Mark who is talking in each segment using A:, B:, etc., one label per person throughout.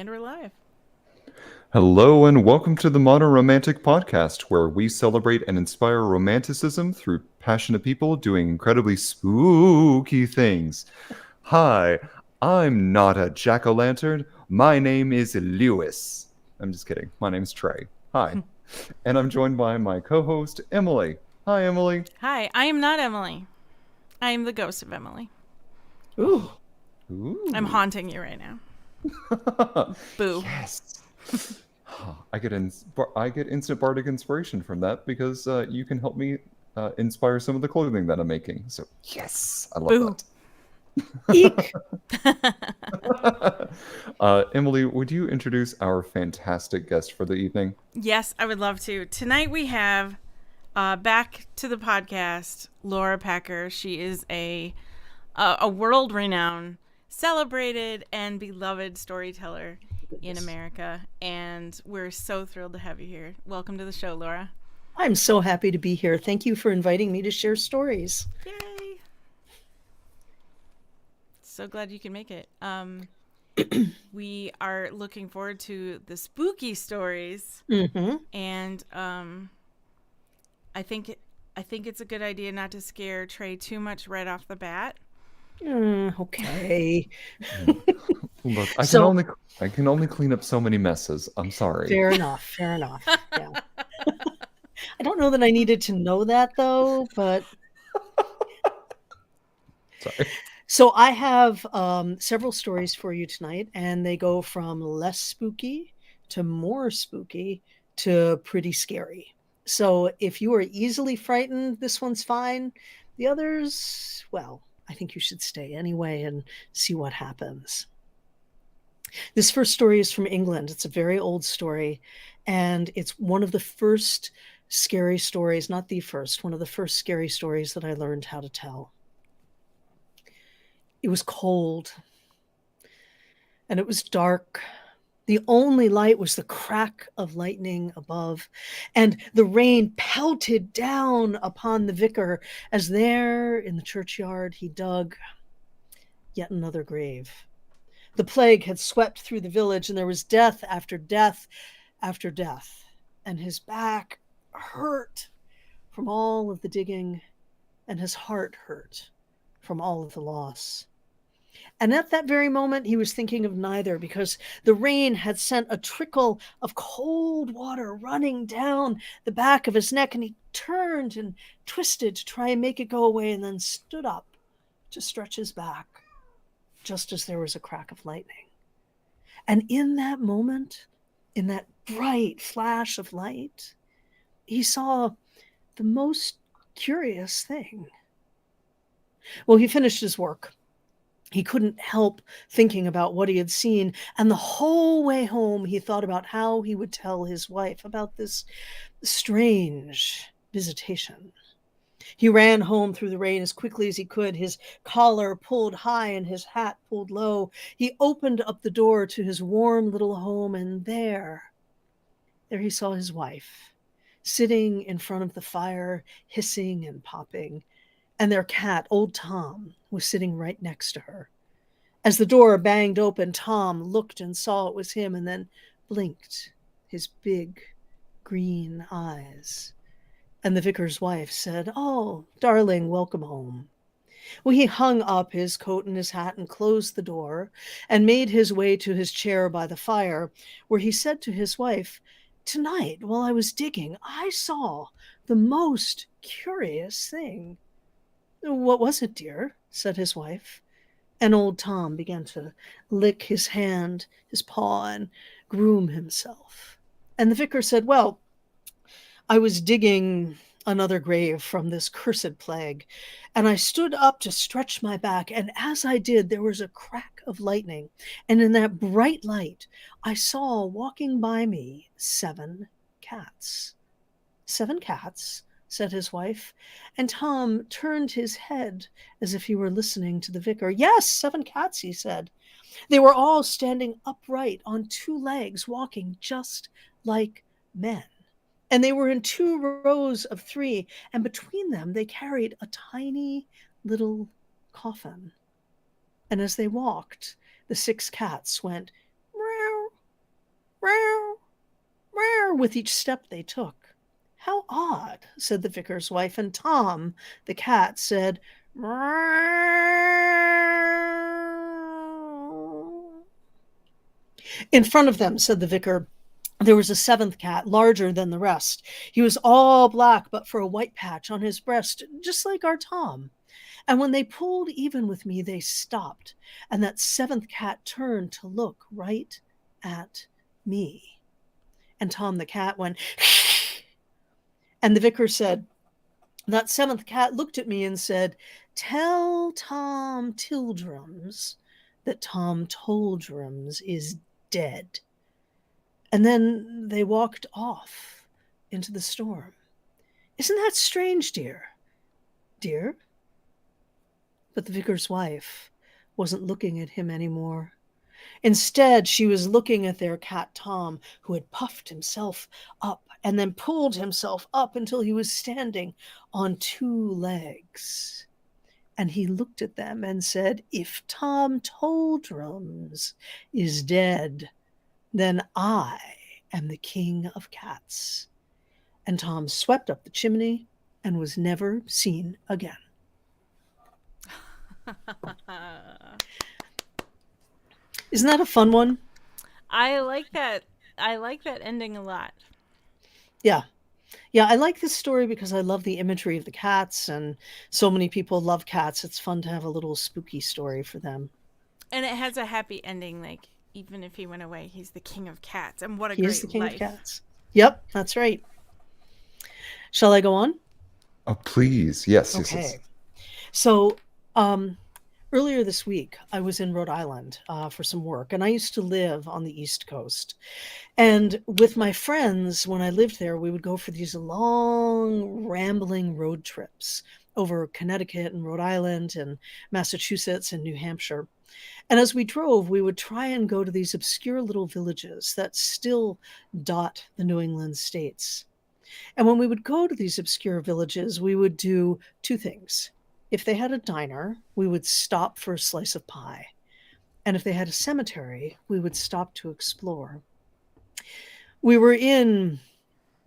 A: And we're live.
B: Hello and welcome to the Modern Romantic Podcast, where we celebrate and inspire romanticism through passionate people doing incredibly spooky things. Hi, I'm not a jack-o'-lantern. My name is Lewis. I'm just kidding. My name's Trey. Hi. And I'm joined by my co-host, Emily. Hi, Emily.
A: Hi, I am not Emily. I am the ghost of Emily.
B: Oh,
C: Ooh.
A: I'm
B: ooh.
A: haunting you right now. Boo.
B: Yes. I get instant bardic inspiration from that because you can help me inspire some of the clothing that I'm making. So yes, I love
A: Boo.
C: Eek.
B: that. Emily, would you introduce our fantastic guest for the evening?
A: Yes, I would love to. Tonight we have back to the podcast Laura Packer. She is a world-renowned, celebrated, and beloved storyteller in America, and we're so thrilled to have you here. Welcome to the show, Laura.
C: I'm so happy to be here. Thank you for inviting me to share stories.
A: Yay! So glad you can make it. We are looking forward to the spooky stories,
C: Mm-hmm.
A: and I think it's a good idea not to scare Trey too much right off the bat.
C: Okay.
B: Look,
C: So
B: I can only clean up so many messes. I'm sorry.
C: fair enough. Fair enough. Yeah. I don't know that I needed to know that though, but
B: Sorry.
C: so I have several stories for you tonight, and they go from less spooky to more spooky to pretty scary. So if you are easily frightened, this one's fine. The others, well, I think you should stay anyway and see what happens. This first story is from England. It's a very old story, and it's one of the first scary stories, not the first, one of the first scary stories that I learned how to tell. It was cold, and it was dark. The only light was the crack of lightning above, and the rain pelted down upon the vicar as there in the churchyard he dug yet another grave. The plague had swept through the village, and there was death after death after death. And his back hurt from all of the digging, and his heart hurt from all of the loss. And at that very moment, he was thinking of neither, because the rain had sent a trickle of cold water running down the back of his neck, and he turned and twisted to try and make it go away, and then stood up to stretch his back, just as there was a crack of lightning. And in that moment, in that bright flash of light, he saw the most curious thing. Well, he finished his work. He couldn't help thinking about what he had seen, and the whole way home he thought about how he would tell his wife about this strange visitation. He ran home through the rain as quickly as he could, his collar pulled high and his hat pulled low. He opened up the door to his warm little home, and there he saw his wife, sitting in front of the fire, hissing and popping, and their cat, old Tom, was sitting right next to her. As the door banged open, Tom looked and saw it was him, and then blinked his big green eyes. And the vicar's wife said, "Oh, darling, welcome home." Well, he hung up his coat and his hat and closed the door and made his way to his chair by the fire, where he said to his wife, "Tonight, while I was digging, I saw the most curious thing." "What was it, dear?" said his wife. And old Tom began to lick his hand, his paw, and groom himself. And the vicar said, "Well, I was digging another grave from this cursed plague, and I stood up to stretch my back, and as I did, there was a crack of lightning, and in that bright light, I saw walking by me 7 cats." "7 cats?" said his wife, and Tom turned his head as if he were listening to the vicar. "Yes, 7 cats," he said. "They were all standing upright on 2 legs, walking just like men. And they were in 2 rows of 3, and between them they carried a tiny little coffin. And as they walked, the 6 cats went meow, nearer with each step they took. "How odd," said the vicar's wife, and Tom, the cat, said, "Meow." In front of them, said the vicar, there was a seventh cat, larger than the rest. He was all black but for a white patch on his breast, just like our Tom. And when they pulled even with me, they stopped, and that seventh cat turned to look right at me. And Tom the cat went, and the vicar said, that seventh cat looked at me and said, "Tell Tom Tildrums that Tom Toldrums is dead." And then they walked off into the storm. Isn't that strange, dear? Dear? But the vicar's wife wasn't looking at him anymore. Instead, she was looking at their cat Tom, who had puffed himself up and then pulled himself up until he was standing on two legs. And he looked at them and said, "If Tom Toldrums is dead, then I am the king of cats." And Tom swept up the chimney and was never seen again. Isn't that a fun one?
A: I like that. I like that ending a lot.
C: Yeah. Yeah, I like this story because I love the imagery of the cats, and so many people love cats. It's fun to have a little spooky story for them.
A: And it has a happy ending, like, even if he went away, he's the king of cats. And what a
C: He
A: great
C: is the king
A: life.
C: of cats. Yep, that's right. Shall I go on?
B: Oh, please. Yes, yes,
C: Okay.
B: yes.
C: So, earlier this week, I was in Rhode Island for some work, and I used to live on the East Coast. And with my friends, when I lived there, we would go for these long, rambling road trips over Connecticut and Rhode Island and Massachusetts and New Hampshire. And as we drove, we would try and go to these obscure little villages that still dot the New England states. And when we would go to these obscure villages, we would do two things. If they had a diner, we would stop for a slice of pie. And if they had a cemetery, we would stop to explore. We were in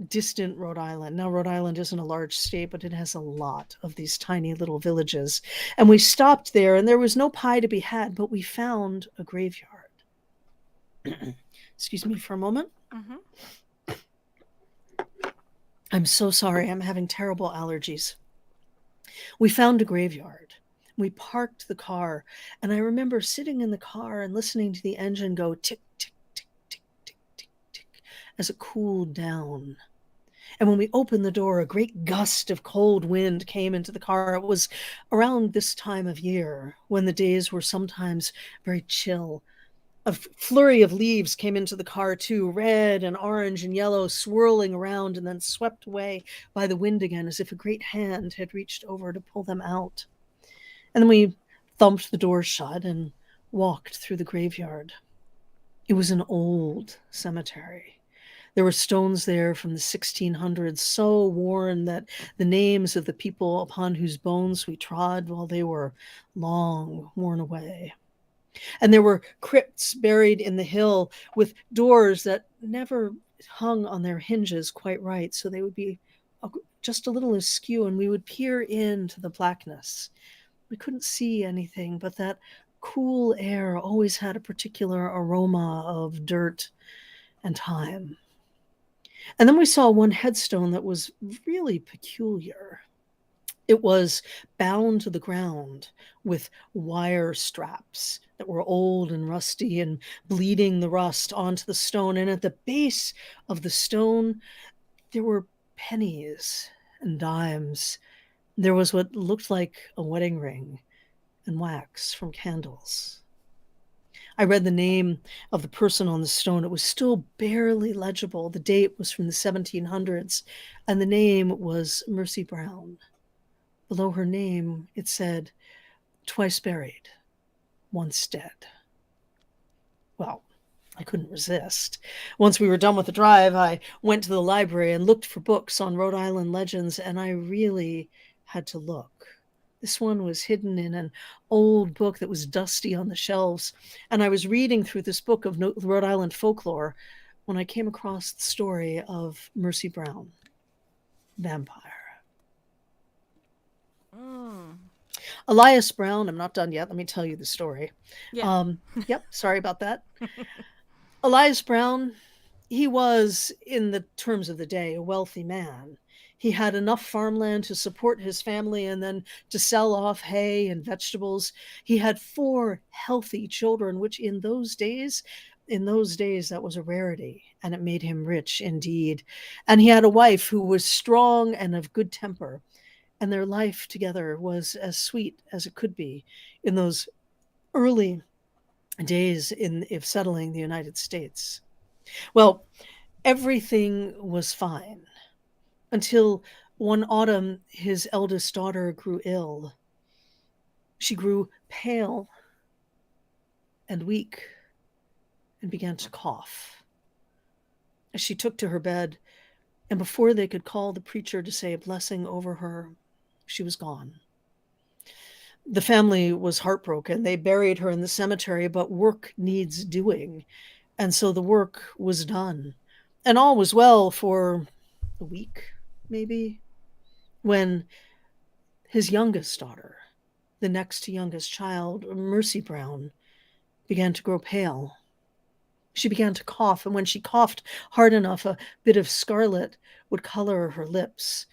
C: distant Rhode Island. Now, Rhode Island isn't a large state, but it has a lot of these tiny little villages. And we stopped there, and there was no pie to be had, but we found a graveyard. Excuse me for a moment.
A: Mm-hmm.
C: I'm so sorry. I'm having terrible allergies. We found a graveyard. We parked the car, and I remember sitting in the car and listening to the engine go tick, tick, tick, tick, tick, tick, tick, as it cooled down. And when we opened the door, a great gust of cold wind came into the car. It was around this time of year when the days were sometimes very chill. A flurry of leaves came into the car too, red and orange and yellow, swirling around and then swept away by the wind again, as if a great hand had reached over to pull them out. And then we thumped the door shut and walked through the graveyard. It was an old cemetery. There were stones there from the 1600s, so worn that the names of the people upon whose bones we trod, well, they were long worn away. And there were crypts buried in the hill with doors that never hung on their hinges quite right, so they would be just a little askew, and we would peer into the blackness. We couldn't see anything, but that cool air always had a particular aroma of dirt and time. And then we saw one headstone that was really peculiar. It was bound to the ground with wire straps that were old and rusty and bleeding the rust onto the stone. And at the base of the stone, there were pennies and dimes. There was what looked like a wedding ring and wax from candles. I read the name of the person on the stone. It was still barely legible. The date was from the 1700s, and the name was Mercy Brown. Below her name, it said, "Twice buried, once dead." Well, I couldn't resist. Once we were done with the drive, I went to the library and looked for books on Rhode Island legends, and I really had to look. This one was hidden in an old book that was dusty on the shelves, and I was reading through this book of Rhode Island folklore when I came across the story of Mercy Brown, vampire. Elias Brown, I'm not done yet. Let me tell you the story.
A: Yeah.
C: Yep, sorry about that. Elias Brown, he was, in the terms of the day, a wealthy man. He had enough farmland to support his family and then to sell off hay and vegetables. He had 4 healthy children, which in those days, that was a rarity, and it made him rich indeed. And he had a wife who was strong and of good temper, and their life together was as sweet as it could be in those early days of settling the United States. Well, everything was fine until one autumn his eldest daughter grew ill. She grew pale and weak and began to cough. She took to her bed, and before they could call the preacher to say a blessing over her, she was gone. The family was heartbroken. They buried her in the cemetery, but work needs doing. And so the work was done. And all was well for a week, maybe, when his youngest daughter, the next youngest child, Mercy Brown, began to grow pale. She began to cough, and when she coughed hard enough, a bit of scarlet would color her lips.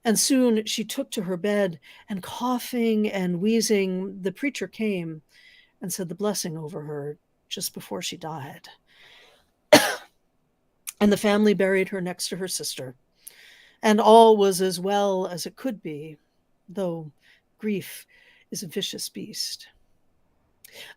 C: And soon she took to her bed, and coughing and wheezing, the preacher came and said the blessing over her just before she died. And the family buried her next to her sister. And all was as well as it could be, though grief is a vicious beast.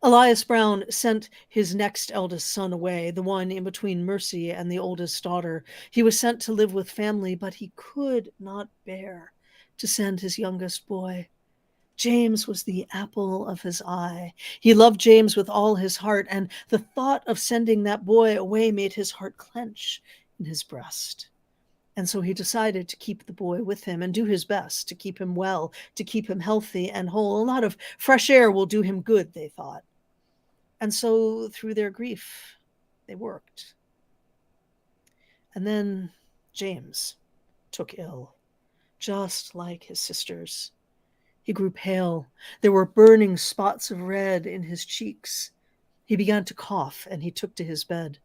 C: Elias Brown sent his next eldest son away, the one in between Mercy and the oldest daughter. He was sent to live with family, but he could not bear to send his youngest boy. James was the apple of his eye. He loved James with all his heart, and the thought of sending that boy away made his heart clench in his breast. And so he decided to keep the boy with him and do his best to keep him well, to keep him healthy and whole. A lot of fresh air will do him good, they thought. And so through their grief, they worked. And then James took ill, just like his sisters. He grew pale. There were burning spots of red in his cheeks. He began to cough, and he took to his bed.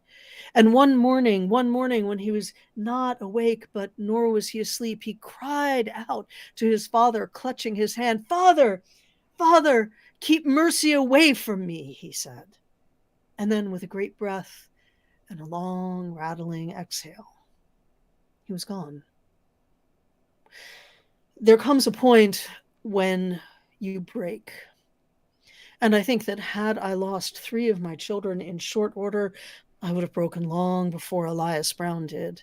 C: And one morning when he was not awake, but nor was he asleep, he cried out to his father, clutching his hand, "Father, Father, keep Mercy away from me," he said. And then with a great breath and a long rattling exhale, he was gone. There comes a point when you break. And I think that had I lost 3 of my children in short order, I would have broken long before Elias Brown did.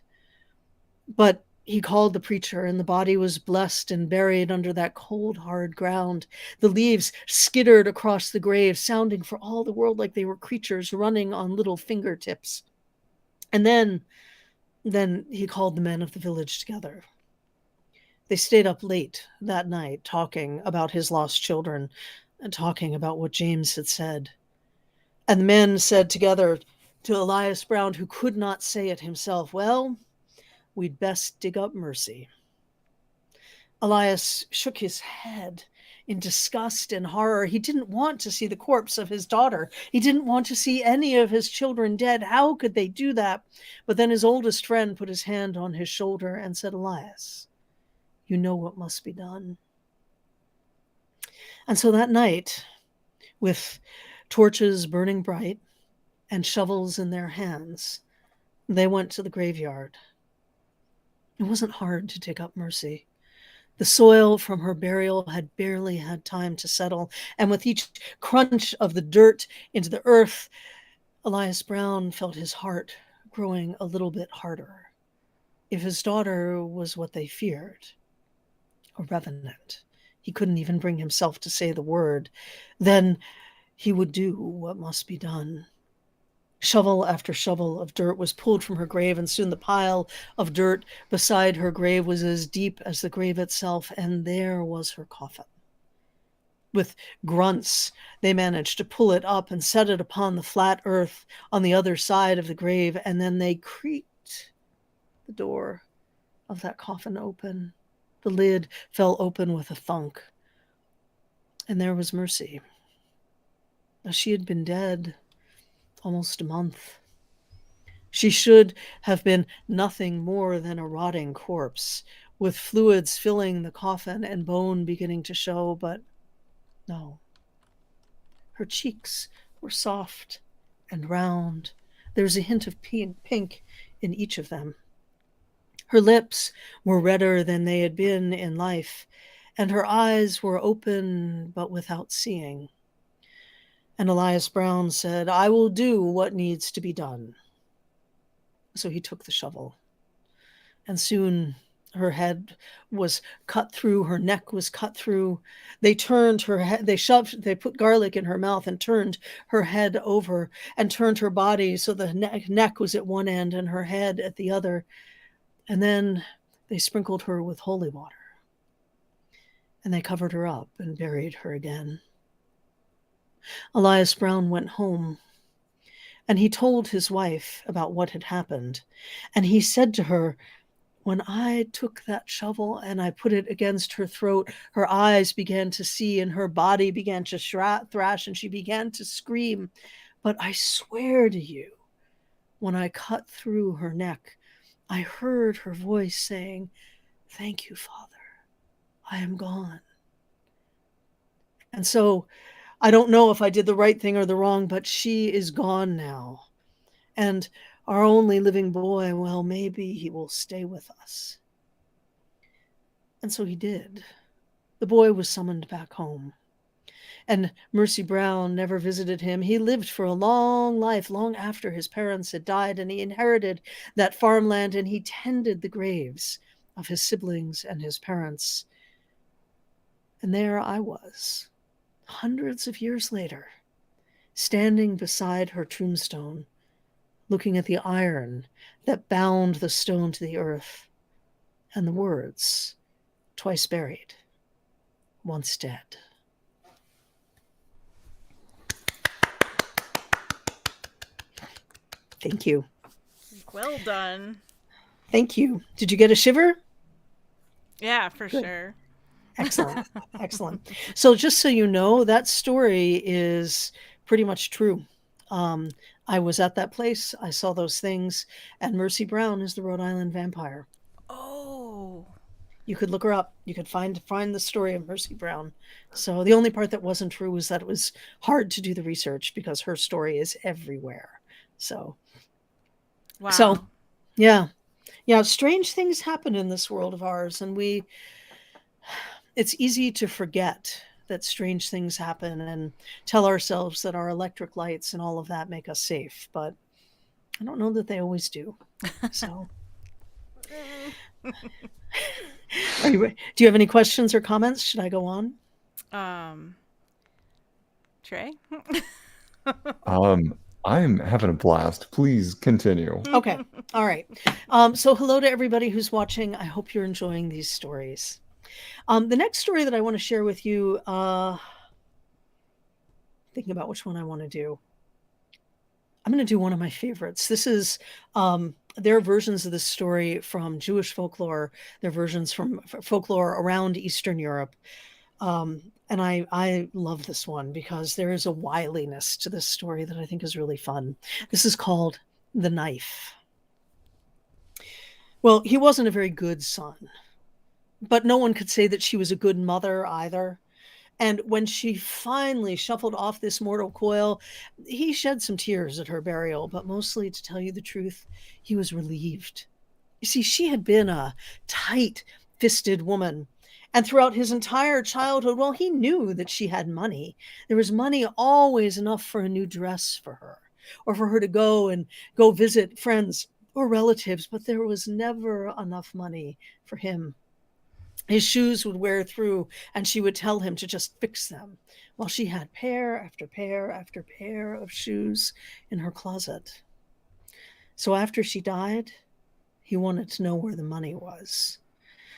C: But he called the preacher, and the body was blessed and buried under that cold, hard ground. The leaves skittered across the grave, sounding for all the world like they were creatures running on little fingertips. And then he called the men of the village together. They stayed up late that night talking about his lost children and talking about what James had said. And the men said together to Elias Brown, who could not say it himself, "Well, we'd best dig up Mercy." Elias shook his head in disgust and horror. He didn't want to see the corpse of his daughter. He didn't want to see any of his children dead. How could they do that? But then his oldest friend put his hand on his shoulder and said, "Elias, you know what must be done." And so that night, with torches burning bright and shovels in their hands, they went to the graveyard. It wasn't hard to dig up Mercy. The soil from her burial had barely had time to settle, and with each crunch of the dirt into the earth, Elias Brown felt his heart growing a little bit harder. If his daughter was what they feared, a revenant, he couldn't even bring himself to say the word, then he would do what must be done. Shovel after shovel of dirt was pulled from her grave, and soon the pile of dirt beside her grave was as deep as the grave itself, and there was her coffin. With grunts, they managed to pull it up and set it upon the flat earth on the other side of the grave, and then they creaked the door of that coffin open. The lid fell open with a thunk, and there was Mercy. Now, she had been dead almost a month. She should have been nothing more than a rotting corpse, with fluids filling the coffin and bone beginning to show, but no. Her cheeks were soft and round. There was a hint of pink in each of them. Her lips were redder than they had been in life, and her eyes were open but without seeing. And Elias Brown said, "I will do what needs to be done." So he took the shovel, and soon her head was cut through, her neck was cut through. They turned her head, they put garlic in her mouth and turned her head over and turned her body so the neck was at one end and her head at the other. And then they sprinkled her with holy water, and they covered her up and buried her again. Elias Brown went home, and he told his wife about what had happened. And he said to her, "When I took that shovel and I put it against her throat, her eyes began to see and her body began to thrash and she began to scream. But I swear to you, when I cut through her neck, I heard her voice saying, 'Thank you, Father. I am gone.' And so I don't know if I did the right thing or the wrong, but she is gone now. And our only living boy, well, maybe he will stay with us." And so he did. The boy was summoned back home. And Mercy Brown never visited him. He lived for a long life, long after his parents had died, and he inherited that farmland and he tended the graves of his siblings and his parents. And there I was, hundreds of years later, standing beside her tombstone, looking at the iron that bound the stone to the earth and the words, "Twice buried, once dead." Thank you.
A: Well done.
C: Thank you. Did you get a shiver?
A: Yeah, for
C: Good.
A: sure.
C: Excellent. Excellent. So just so you know, that story is pretty much true. I was at that place. I saw those things. And Mercy Brown is the Rhode Island vampire.
A: Oh.
C: You could look her up. You could find the story of Mercy Brown. So the only part that wasn't true was that it was hard to do the research because her story is everywhere. So,
A: Wow.
C: so yeah. Yeah, strange things happen in this world of ours, and it's easy to forget that strange things happen and tell ourselves that our electric lights and all of that make us safe, but I don't know that they always do. So, do you have any questions or comments? Should I go on?
A: Trey?
B: I'm having a blast. Please continue.
C: Okay. All right. So hello to everybody who's watching. I hope you're enjoying these stories. The next story that I want to share with you, thinking about which one I want to do. I'm going to do one of my favorites. This is, there are versions of this story from Jewish folklore. There are versions from folklore around Eastern Europe. And I love this one because there is a wiliness to this story that I think is really fun. This is called The Knife. Well, he wasn't a very good son, but no one could say that she was a good mother either. And when she finally shuffled off this mortal coil, he shed some tears at her burial, but mostly, to tell you the truth, he was relieved. You see, she had been a tight-fisted woman. And throughout his entire childhood, well, he knew that she had money. There was money always enough for a new dress for her, or for her to go visit friends or relatives, but there was never enough money for him. His shoes would wear through, and she would tell him to just fix them, while she had pair after pair after pair of shoes in her closet. So after she died, he wanted to know where the money was.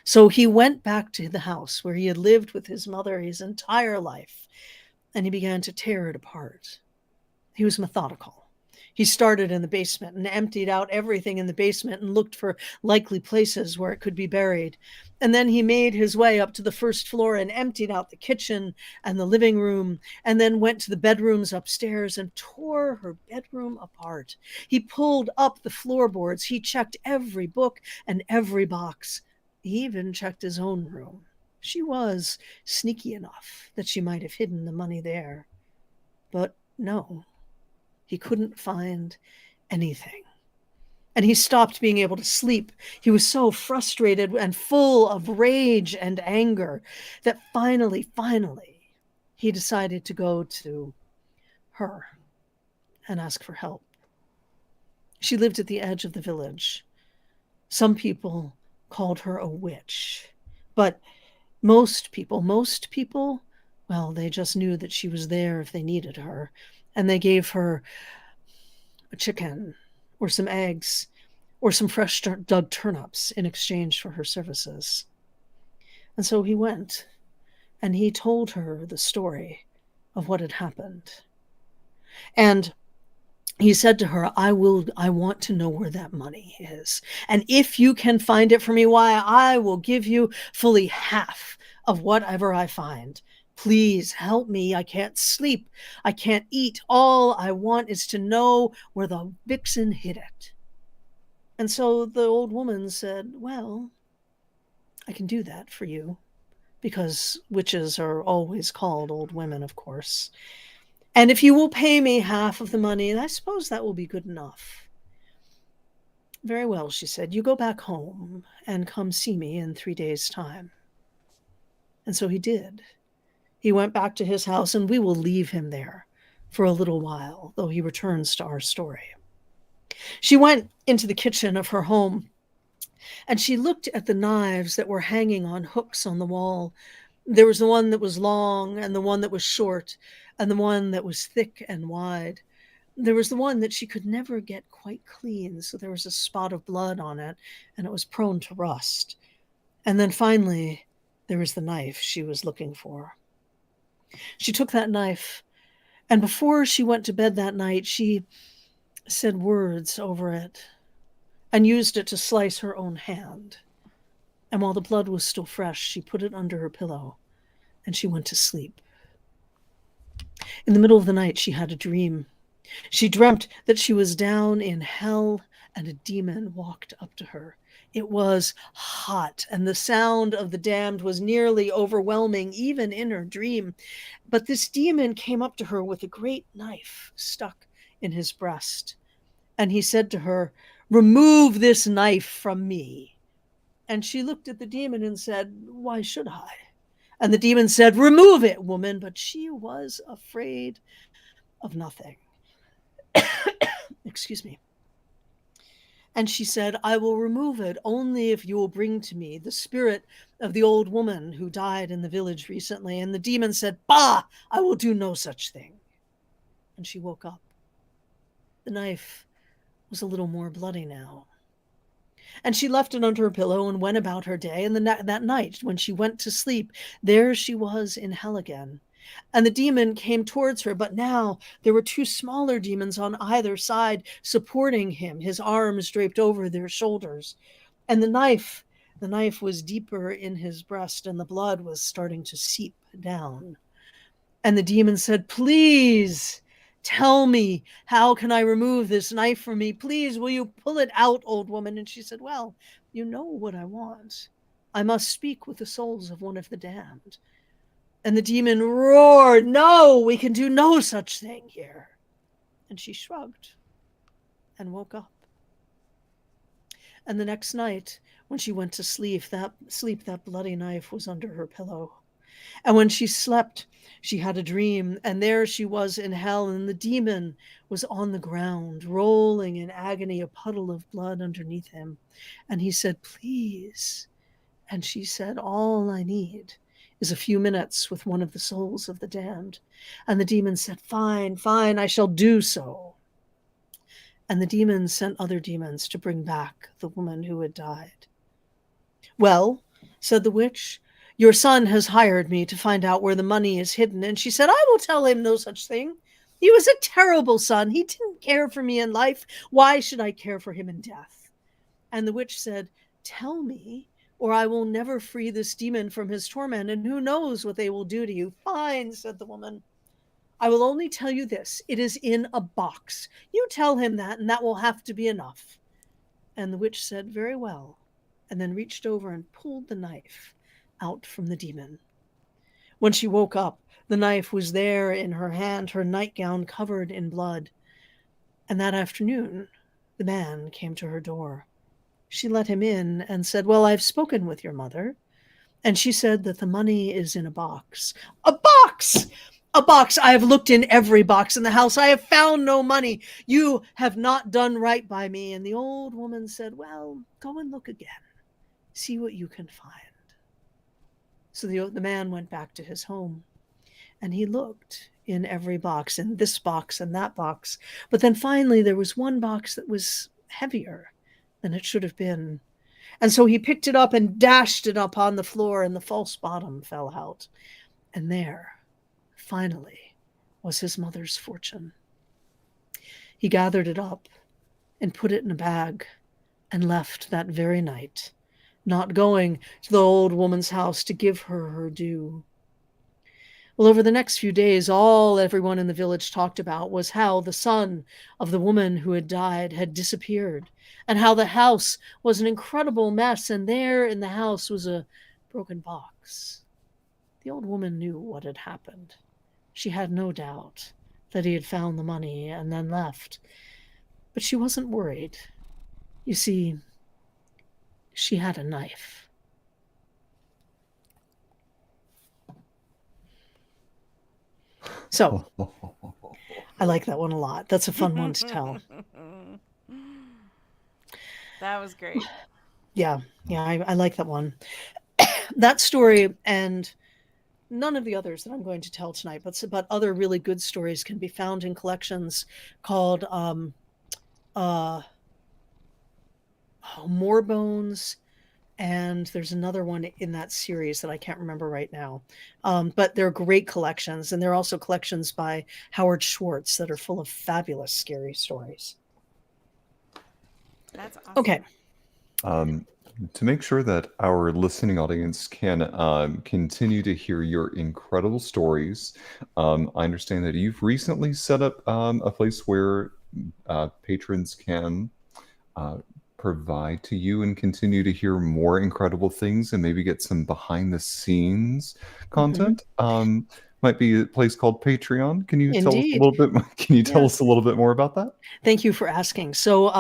C: So he went back to the house where he had lived with his mother his entire life, and he began to tear it apart. He was methodical. He started in the basement and emptied out everything in the basement and looked for likely places where it could be buried. And then he made his way up to the first floor and emptied out the kitchen and the living room, and then went to the bedrooms upstairs and tore her bedroom apart. He pulled up the floorboards. He checked every book and every box. He even checked his own room. She was sneaky enough that she might have hidden the money there. But no, he couldn't find anything. And he stopped being able to sleep. He was so frustrated and full of rage and anger that finally, he decided to go to her and ask for help. She lived at the edge of the village. Some people called her a witch, but most people, well, they just knew that she was there if they needed her, and they gave her a chicken or some eggs or some fresh dug turnips in exchange for her services. And so he went, and he told her the story of what had happened. And he said to her, I want to know where that money is. And if you can find it for me, why, I will give you fully half of whatever I find. Please help me. I can't sleep. I can't eat. All I want is to know where the vixen hid it. And so the old woman said, well, I can do that for you, because witches are always called old women, of course. And if you will pay me half of the money, I suppose that will be good enough. Very well, she said, you go back home and come see me in 3 days' time. And so he did. He went back to his house, and we will leave him there for a little while, though he returns to our story. She went into the kitchen of her home, and she looked at the knives that were hanging on hooks on the wall. There was the one that was long, and the one that was short, and the one that was thick and wide. There was the one that she could never get quite clean, so there was a spot of blood on it, and it was prone to rust. And then finally, there was the knife she was looking for. She took that knife, and before she went to bed that night, she said words over it and used it to slice her own hand. And while the blood was still fresh, she put it under her pillow, and she went to sleep. In the middle of the night, she had a dream. She dreamt that she was down in hell, and a demon walked up to her. It was hot, and the sound of the damned was nearly overwhelming, even in her dream. But this demon came up to her with a great knife stuck in his breast. And he said to her, remove this knife from me. And she looked at the demon and said, why should I? And the demon said, remove it, woman. But she was afraid of nothing. Excuse me. And she said, I will remove it only if you will bring to me the spirit of the old woman who died in the village recently. And the demon said, bah, I will do no such thing. And she woke up. The knife was a little more bloody now. And she left it under her pillow and went about her day. And that night, when she went to sleep, there she was in hell again. And the demon came towards her, but now there were two smaller demons on either side supporting him, his arms draped over their shoulders. And the knife was deeper in his breast, and the blood was starting to seep down. And the demon said, please tell me, how can I remove this knife from me? Please, will you pull it out, old woman? And she said, well, you know what I want. I must speak with the souls of one of the damned. And the demon roared, no, we can do no such thing here. And she shrugged and woke up. And the next night, when she went to sleep, that bloody knife was under her pillow. And when she slept, she had a dream, and there she was in hell, and the demon was on the ground, rolling in agony, a puddle of blood underneath him. And he said, please. And she said, all I need is a few minutes with one of the souls of the damned. And the demon said, fine, I shall do so. And the demon sent other demons to bring back the woman who had died. Well, said the witch. Your son has hired me to find out where the money is hidden. And she said, I will tell him no such thing. He was a terrible son. He didn't care for me in life. Why should I care for him in death? And the witch said, tell me, or I will never free this demon from his torment, and who knows what they will do to you. Fine, said the woman. I will only tell you this. It is in a box. You tell him that, and that will have to be enough. And the witch said, very well, and then reached over and pulled the knife out from the demon. When she woke up, the knife was there in her hand, her nightgown covered in blood. And that afternoon, the man came to her door. She let him in and said, well, I've spoken with your mother. And she said that the money is in a box. A box! A box! I have looked in every box in the house. I have found no money. You have not done right by me. And the old woman said, well, go and look again. See what you can find. So the man went back to his home, and he looked in every box, in this box and that box. But then finally there was one box that was heavier than it should have been. And so he picked it up and dashed it up on the floor, and the false bottom fell out. And there, finally, was his mother's fortune. He gathered it up and put it in a bag and left that very night, not going to the old woman's house to give her her due. Well, over the next few days, all everyone in the village talked about was how the son of the woman who had died had disappeared, and how the house was an incredible mess, and there in the house was a broken box. The old woman knew what had happened. She had no doubt that he had found the money and then left. But she wasn't worried. You see, she had a knife. So, I like that one a lot. That's a fun one to tell.
A: That was great.
C: Yeah, I like that one. That story and none of the others that I'm going to tell tonight, but other really good stories can be found in collections called More Bones, and there's another one in that series that I can't remember right now. But they're great collections, and they're also collections by Howard Schwartz that are full of fabulous scary stories.
A: That's awesome.
C: Okay.
B: To make sure that our listening audience can continue to hear your incredible stories, I understand that you've recently set up a place where patrons can provide to you and continue to hear more incredible things and maybe get some behind the scenes content. Might be a place called Patreon. Can you tell us a
C: Indeed.
B: little bit? Can you tell us a little bit more about that?
C: Thank you for asking. So,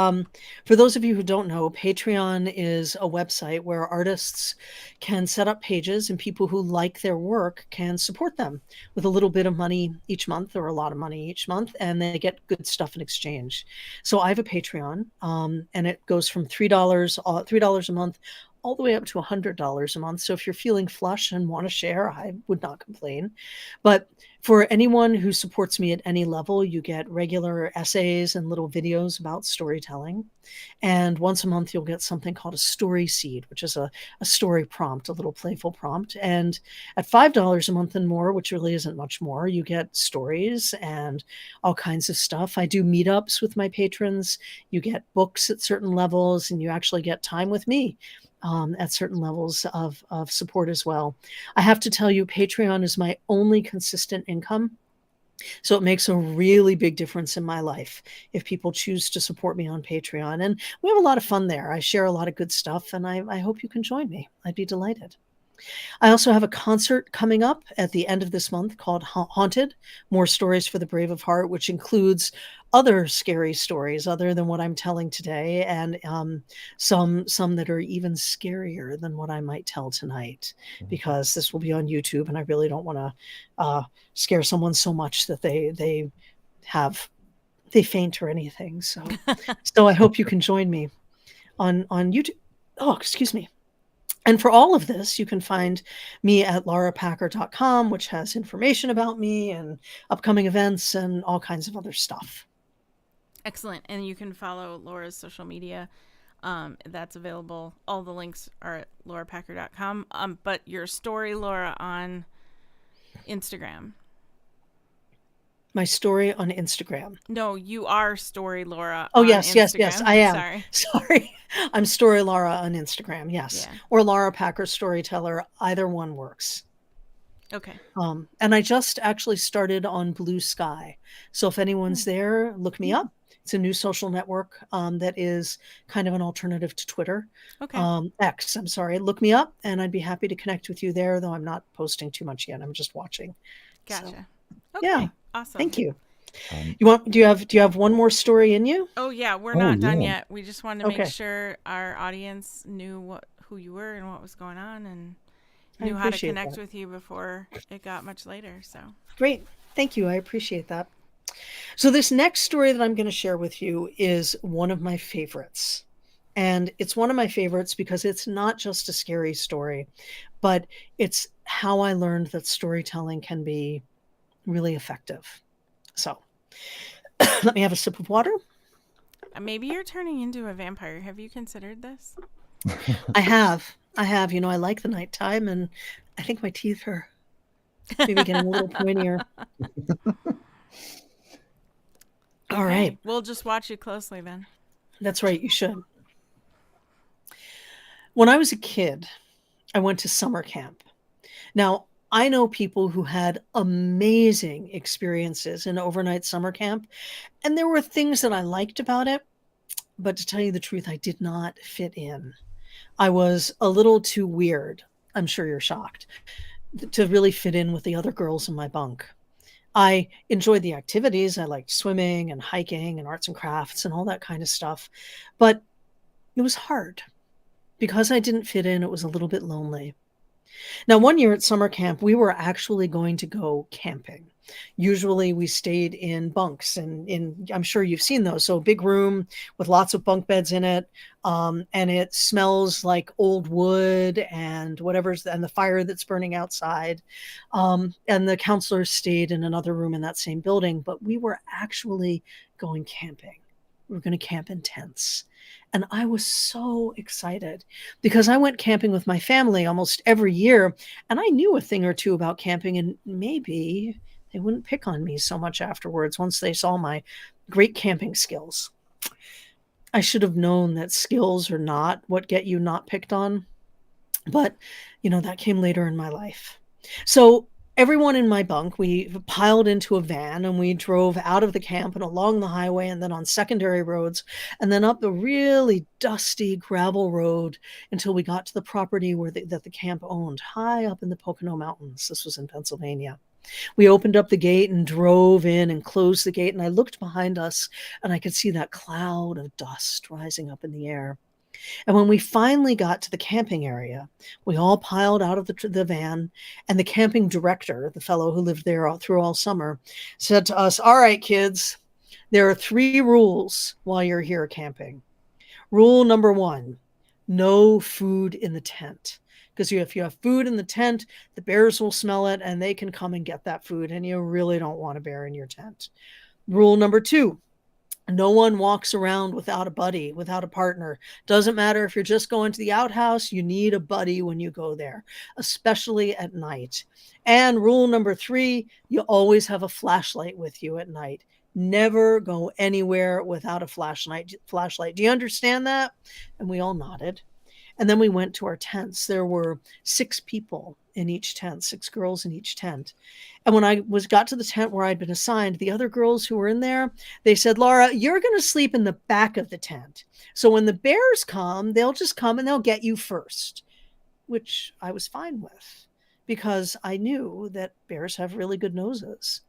C: for those of you who don't know, Patreon is a website where artists can set up pages, and people who like their work can support them with a little bit of money each month, or a lot of money each month, and they get good stuff in exchange. So I have a Patreon, and it goes from $3 a month all the way up to $100 a month. So if you're feeling flush and want to share, I would not complain. But for anyone who supports me at any level, you get regular essays and little videos about storytelling. And once a month, you'll get something called a story seed, which is a story prompt, a little playful prompt. And at $5 a month and more, which really isn't much more, you get stories and all kinds of stuff. I do meetups with my patrons. You get books at certain levels, and you actually get time with me at certain levels of support as well. I have to tell you, Patreon is my only consistent income. So it makes a really big difference in my life if people choose to support me on Patreon. And we have a lot of fun there. I share a lot of good stuff, and I hope you can join me. I'd be delighted. I also have a concert coming up at the end of this month called Haunted, More Stories for the Brave of Heart, which includes other scary stories other than what I'm telling today, and some that are even scarier than what I might tell tonight, because this will be on YouTube, and I really don't want to scare someone so much that they faint or anything. So I hope you can join me on YouTube. Oh, excuse me. And for all of this, you can find me at laurapacker.com, which has information about me and upcoming events and all kinds of other stuff.
A: Excellent. And you can follow Laura's social media That's available. All the links are at laurapacker.com. But your story, Laura, on Instagram.
C: My story on Instagram.
A: No, you are Story Laura
C: Oh,
A: on
C: yes, yes,
A: Instagram.
C: yes, I am.
A: Sorry.
C: Sorry. I'm Story Laura on Instagram, yes.
A: Yeah.
C: Or Laura Packer Storyteller. Either one works.
A: Okay.
C: And I just actually started on Blue Sky. So if anyone's there, look me up. It's a new social network that is kind of an alternative to Twitter.
A: Okay.
C: X, I'm sorry. Look me up, and I'd be happy to connect with you there, though I'm not posting too much yet. I'm just watching.
A: Gotcha.
C: So,
A: Okay.
C: yeah.
A: Awesome.
C: Thank you. Do you have one more story in you?
A: Oh yeah, we're not done
B: yeah.
A: yet. We just wanted to make
C: Okay.
A: sure our audience knew who you were and what was going on, and
C: I
A: knew how to
C: appreciate
A: connect
C: that.
A: with you before it got much later. So
C: Great. Thank you. I appreciate that. So this next story that I'm going to share with you is one of my favorites. And it's one of my favorites because it's not just a scary story, but it's how I learned that storytelling can be really effective. So let me have a sip of water.
A: maybe you're turning into a vampire. Have you considered this?
C: I have. You know, I like the nighttime, and I think my teeth are maybe getting a little pointier. All right.
A: We'll just watch you closely then.
C: That's right. You should. When I was a kid, I went to summer camp. Now, I know people who had amazing experiences in overnight summer camp, and there were things that I liked about it, but to tell you the truth, I did not fit in. I was a little too weird. I'm sure you're shocked to really fit in with the other girls in my bunk. I enjoyed the activities. I liked swimming and hiking and arts and crafts and all that kind of stuff. But it was hard. Because I didn't fit in, it was a little bit lonely. Now, one year at summer camp, we were actually going to go camping. Usually we stayed in bunks, and I'm sure you've seen those. So a big room with lots of bunk beds in it. And it smells like old wood and and the fire that's burning outside. And the counselors stayed in another room in that same building, but we were actually going camping. We were going to camp in tents. And I was so excited because I went camping with my family almost every year, and I knew a thing or two about camping, and maybe they wouldn't pick on me so much afterwards once they saw my great camping skills. I should have known that skills are not what get you not picked on, but that came later in my life. So everyone in my bunk, we piled into a van and we drove out of the camp and along the highway and then on secondary roads and then up the really dusty gravel road until we got to the property that the camp owned, high up in the Pocono Mountains. This was in Pennsylvania. We opened up the gate and drove in and closed the gate, and I looked behind us and I could see that cloud of dust rising up in the air. And when we finally got to the camping area, we all piled out of the van, and the camping director, the fellow who lived there through all summer, said to us, "All right, kids, there are 3 rules while you're here camping. Rule number 1, no food in the tent. Because if you have food in the tent, the bears will smell it and they can come and get that food, and you really don't want a bear in your tent. Rule number 2, no one walks around without a buddy, without a partner. Doesn't matter if you're just going to the outhouse, you need a buddy when you go there, especially at night. And rule number 3, you always have a flashlight with you at night. Never go anywhere without a flashlight. Do you understand that?" And we all nodded. And then we went to our tents. There were 6 people in each tent, 6 girls in each tent. And when I got to the tent where I'd been assigned, the other girls who were in there, they said, "Laura, you're going to sleep in the back of the tent. So when the bears come, they'll just come and they'll get you first," which I was fine with because I knew that bears have really good noses.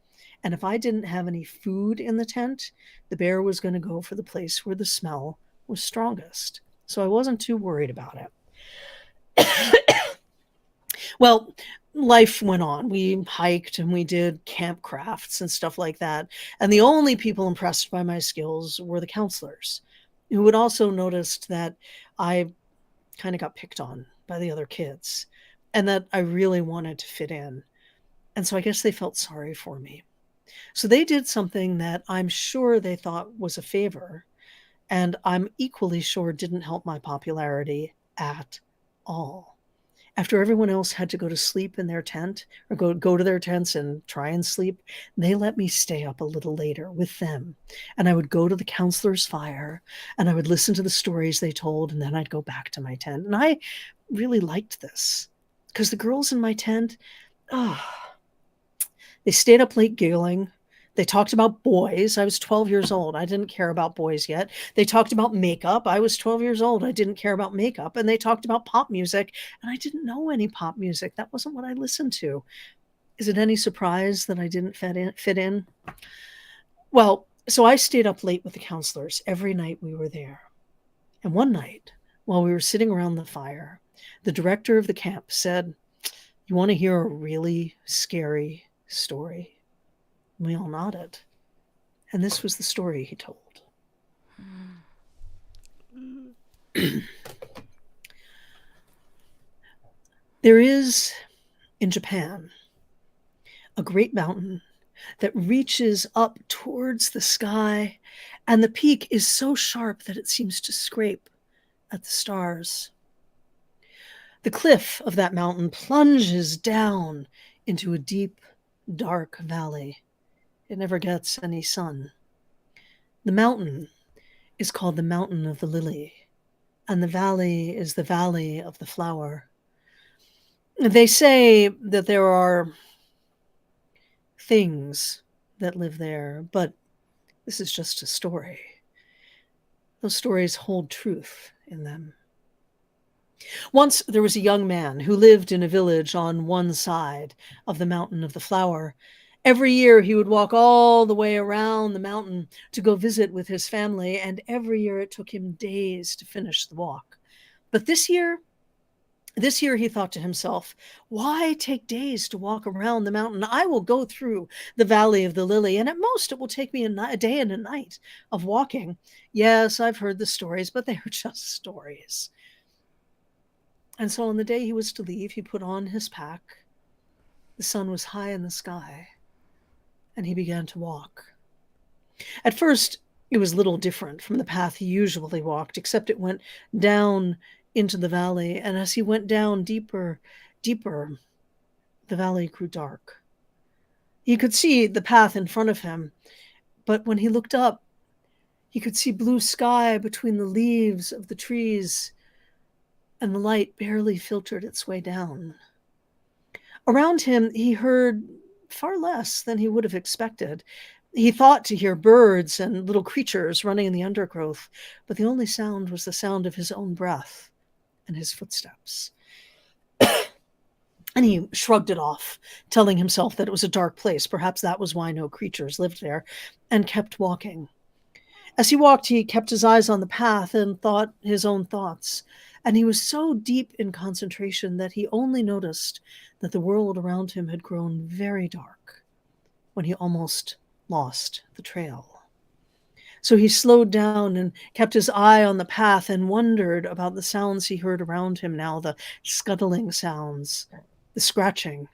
C: And if I didn't have any food in the tent, the bear was going to go for the place where the smell was strongest. So I wasn't too worried about it. Well, life went on. We hiked and we did camp crafts and stuff like that. And the only people impressed by my skills were the counselors, who had also noticed that I kind of got picked on by the other kids and that I really wanted to fit in. And so I guess they felt sorry for me. So they did something that I'm sure they thought was a favor. and I'm equally sure didn't help my popularity at all. After everyone else had to go to sleep in their tent or go to their tents and try and sleep, they let me stay up a little later with them. And I would go to the counselor's fire and I would listen to the stories they told, and then I'd go back to my tent. And I really liked this because the girls in my tent, they stayed up late giggling. They talked about boys. I was 12 years old. I didn't care about boys yet. They talked about makeup. I was 12 years old. I didn't care about makeup. And they talked about pop music, and I didn't know any pop music. That wasn't what I listened to. Is it any surprise that I didn't fit in? Well, so I stayed up late with the counselors every night we were there. And one night, while we were sitting around the fire, the director of the camp said, "You want to hear a really scary story?" We all nodded. And this was the story he told. There is, in Japan, a great mountain that reaches up towards the sky, and the peak is so sharp that it seems to scrape at the stars. The cliff of that mountain plunges down into a deep, dark valley. It never gets any sun. The mountain is called the Mountain of the Lily, and the valley is the Valley of the Flower. They say that there are things that live there, but this is just a story. Those stories hold truth in them. Once there was a young man who lived in a village on one side of the Mountain of the Flower. Every year he would walk all the way around the mountain to go visit with his family, and every year it took him days to finish the walk. But this year he thought to himself, "Why take days to walk around the mountain? I will go through the Valley of the Lily, and at most it will take me a day and a night of walking. Yes, I've heard the stories, but they are just stories." And so on the day he was to leave, he put on his pack. The sun was high in the sky, and he began to walk. At first, it was little different from the path he usually walked, except it went down into the valley, and as he went down deeper, deeper, the valley grew dark. He could see the path in front of him, but when he looked up, he could see blue sky between the leaves of the trees, and the light barely filtered its way down. Around him, he heard far less than he would have expected. He thought to hear birds and little creatures running in the undergrowth, but the only sound was the sound of his own breath and his footsteps. And he shrugged it off, telling himself that it was a dark place. Perhaps that was why no creatures lived there, and kept walking. As he walked, he kept his eyes on the path and thought his own thoughts. And he was so deep in concentration that he only noticed that the world around him had grown very dark when he almost lost the trail. So he slowed down and kept his eye on the path and wondered about the sounds he heard around him now, the scuttling sounds, the scratching,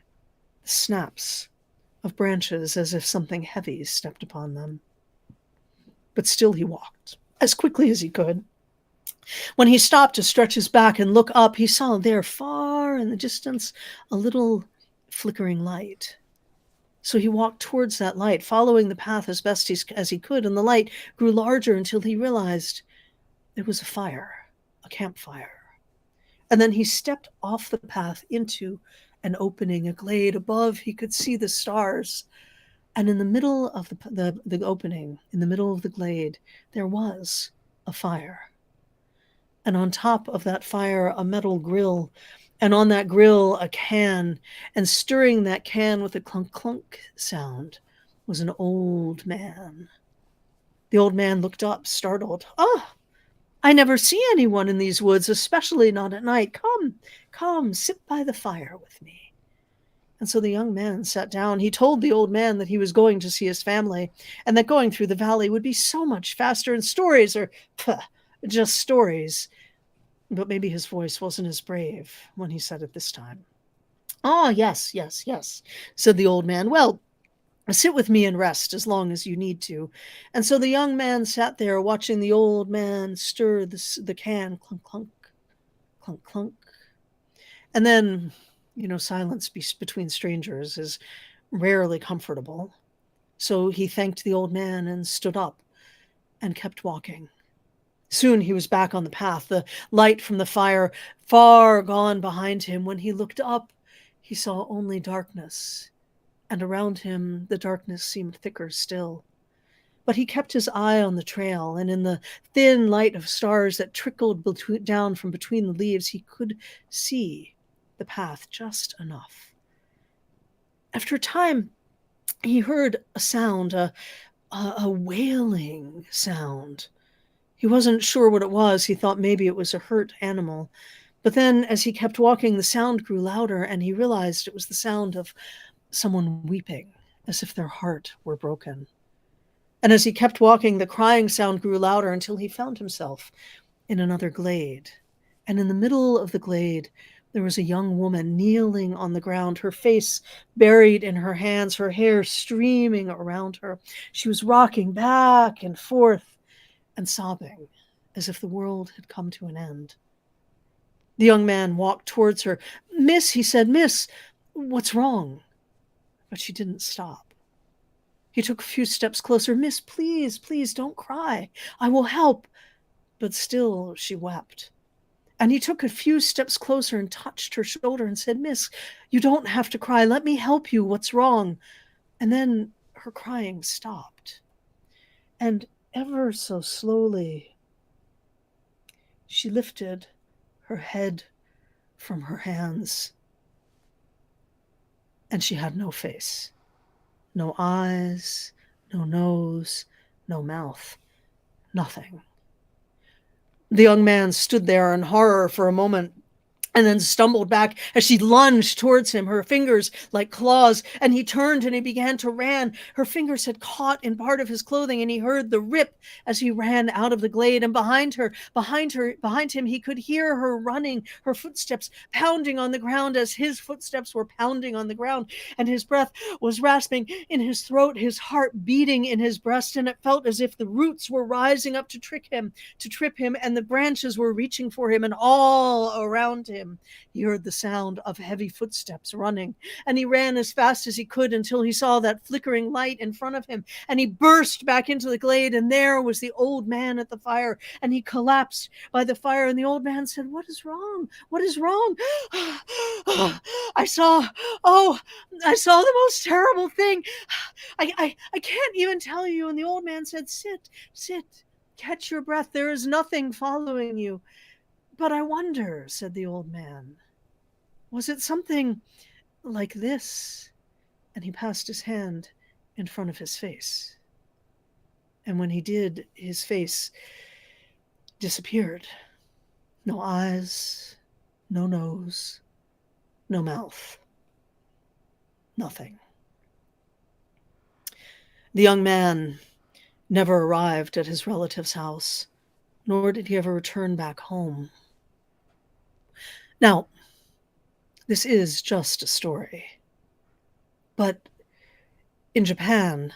C: the snaps of branches as if something heavy stepped upon them. But still he walked as quickly as he could. When he stopped to stretch his back and look up, he saw there far in the distance a little flickering light. So he walked towards that light, following the path as best as he could, and the light grew larger until he realized it was a fire, a campfire. And then he stepped off the path into an opening, a glade. Above, he could see the stars. And in the middle of the opening, in the middle of the glade, there was a fire. And on top of that fire, a metal grill, and on that grill, a can, and stirring that can with a clunk-clunk sound was an old man. The old man looked up, startled. "Ah, I never see anyone in these woods, especially not at night. Come, sit by the fire with me." And so the young man sat down. He told the old man that he was going to see his family, and that going through the valley would be so much faster, and stories are just stories. But maybe his voice wasn't as brave when he said it this time. "Ah, yes, said the old man. "Well, Sit with me and rest as long as you need to." And so the young man sat there watching the old man stir the can, clunk, clunk, clunk, clunk. And then, silence between strangers is rarely comfortable. So he thanked the old man and stood up and kept walking. Soon he was back on the path, the light from the fire far gone behind him. When he looked up, he saw only darkness, and around him the darkness seemed thicker still. But he kept his eye on the trail, and in the thin light of stars that trickled down from between the leaves, he could see the path just enough. After a time, he heard a sound, a wailing sound. He wasn't sure what it was. He thought maybe it was a hurt animal. But then, as he kept walking, the sound grew louder, and he realized it was the sound of someone weeping, as if their heart were broken. And as he kept walking, the crying sound grew louder until he found himself in another glade. And in the middle of the glade, there was a young woman kneeling on the ground, her face buried in her hands, her hair streaming around her. She was rocking back and forth and sobbing as if the world had come to an end. The young man walked towards her. "Miss," he said, "Miss, what's wrong?" But she didn't stop. He took a few steps closer. "Miss, please, please don't cry. I will help." But still she wept. And he took a few steps closer and touched her shoulder and said, "Miss, you don't have to cry. Let me help you. What's wrong?" And then her crying stopped. And ever so slowly, she lifted her head from her hands, and she had no face, no eyes, no nose, no mouth, nothing. The young man stood there in horror for a moment, and then stumbled back as she lunged towards him, her fingers like claws, and he turned and he began to run. Her fingers had caught in part of his clothing, and he heard the rip as he ran out of the glade. And behind him, he could hear her running, her footsteps pounding on the ground as his footsteps were pounding on the ground, and his breath was rasping in his throat, his heart beating in his breast, and it felt as if the roots were rising up to trip him, and the branches were reaching for him, and all around him he heard the sound of heavy footsteps running, and he ran as fast as he could until he saw that flickering light in front of him, and he burst back into the glade, and there was the old man at the fire, and he collapsed by the fire, and the old man said, "What is wrong? What is wrong?" I saw the most terrible thing. I can't even tell you." And the old man said, sit, catch your breath. There is nothing following you." "But I wonder," said the old man, "was it something like this?" And he passed his hand in front of his face. And when he did, his face disappeared. No eyes, no nose, no mouth, nothing. The young man never arrived at his relative's house, nor did he ever return back home. Now, this is just a story, but in Japan,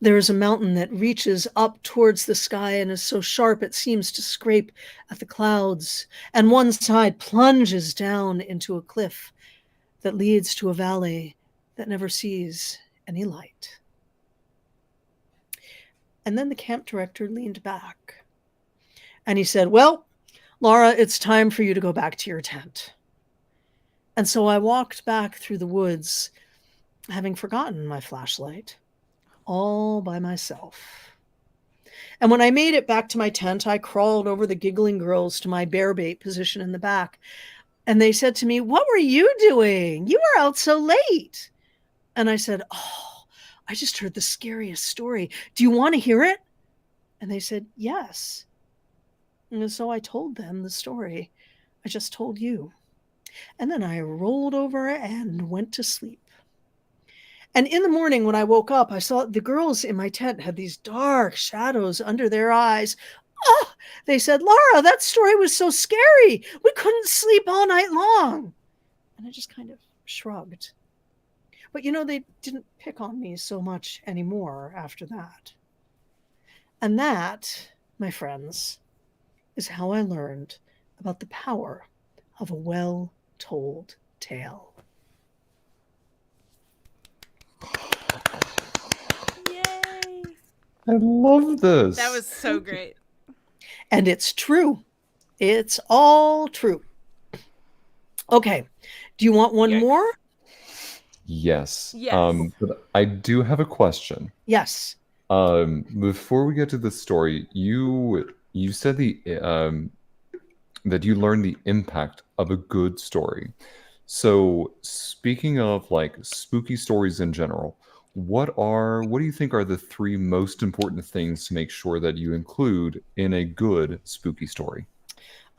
C: there is a mountain that reaches up towards the sky and is so sharp it seems to scrape at the clouds, and one side plunges down into a cliff that leads to a valley that never sees any light. And then the camp director leaned back, and he said, "Well, Laura, it's time for you to go back to your tent." And so I walked back through the woods, having forgotten my flashlight, all by myself. And when I made it back to my tent, I crawled over the giggling girls to my bear bait position in the back. And they said to me, "What were you doing? You were out so late." And I said, "Oh, I just heard the scariest story. Do you want to hear it?" And they said, "Yes." And so I told them the story I just told you. And then I rolled over and went to sleep. And in the morning when I woke up, I saw the girls in my tent had these dark shadows under their eyes. "Oh," they said, "Laura, that story was so scary. We couldn't sleep all night long." And I just kind of shrugged. But they didn't pick on me so much anymore after that. And that, my friends, is how I learned about the power of a well told tale.
A: Yay!
B: I love this.
A: That was so great.
C: And it's true. It's all true. Okay. Do you want one
A: Yikes.
C: more?
B: Yes.
A: Yes.
B: But I do have a question.
C: Yes.
B: Before we get to the story, you said that you learned the impact of a good story. So, speaking of like spooky stories in general, what do you think are the three most important things to make sure that you include in a good spooky story?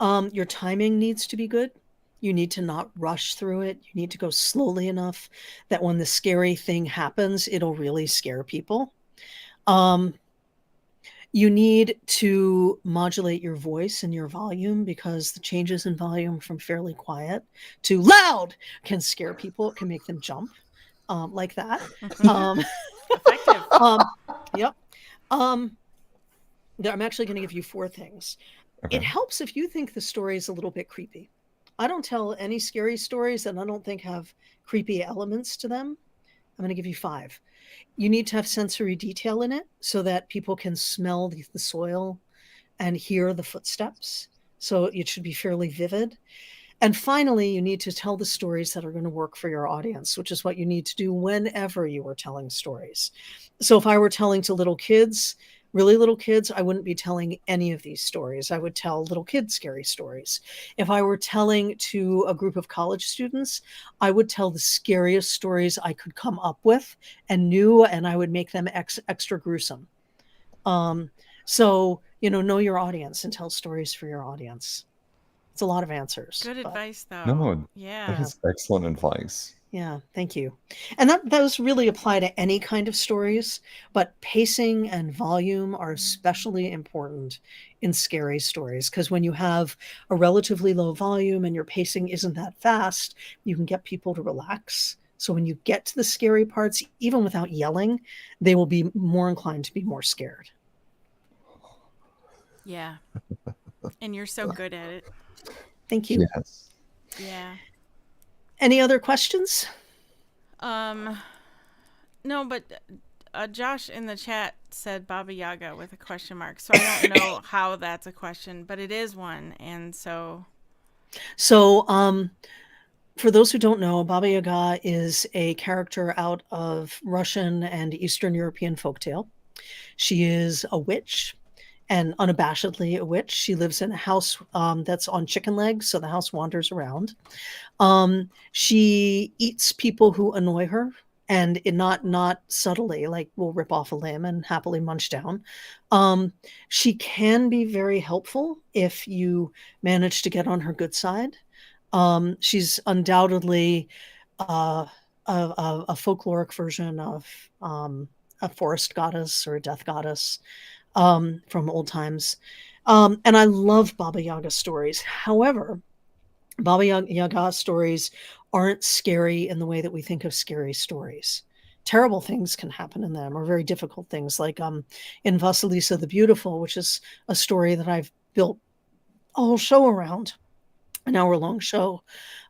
C: Your timing needs to be good. You need to not rush through it. You need to go slowly enough that when the scary thing happens, it'll really scare people. Um, you need to modulate your voice and your volume, because the changes in volume from fairly quiet to loud can scare people. It can make them jump, like that.
A: Effective.
C: Yep. I'm actually going to give you 4 things.
B: Okay.
C: It helps if you think the story is a little bit creepy. I don't tell any scary stories that I don't think have creepy elements to them. I'm going to give you 5. You need to have sensory detail in it so that people can smell the soil and hear the footsteps. So it should be fairly vivid. And finally, you need to tell the stories that are going to work for your audience, which is what you need to do whenever you are telling stories. So if I were telling to little kids, really little kids, I wouldn't be telling any of these stories. I would tell little kids scary stories. If I were telling to a group of college students, I would tell the scariest stories I could come up with and knew, and I would make them extra gruesome. So, know your audience and tell stories for your audience. It's a lot of answers.
A: Good
C: but
A: advice, though.
B: No, that
A: Yeah.
B: is excellent advice.
C: Yeah, thank you. And those really apply to any kind of stories, but pacing and volume are especially important in scary stories, because when you have a relatively low volume and your pacing isn't that fast, you can get people to relax. So when you get to the scary parts, even without yelling, they will be more inclined to be more scared.
A: Yeah. And you're so good at it.
C: Thank you.
B: Yes.
A: Yeah.
C: Any other questions?
A: No, but Josh in the chat said Baba Yaga with a question mark. So I don't know how that's a question, but it is one. And so.
C: So, for those who don't know, Baba Yaga is a character out of Russian and Eastern European folktale. She is a witch, and unabashedly a witch. She lives in a house that's on chicken legs, so the house wanders around. She eats people who annoy her, and not subtly, like will rip off a limb and happily munch down. She can be very helpful if you manage to get on her good side. She's undoubtedly a folkloric version of a forest goddess or a death goddess from old times. And I love Baba Yaga stories. However, Baba Yaga stories aren't scary in the way that we think of scary stories. Terrible things can happen in them, or very difficult things, like in Vasilisa the Beautiful, which is a story that I've built a whole show around, an hour-long show.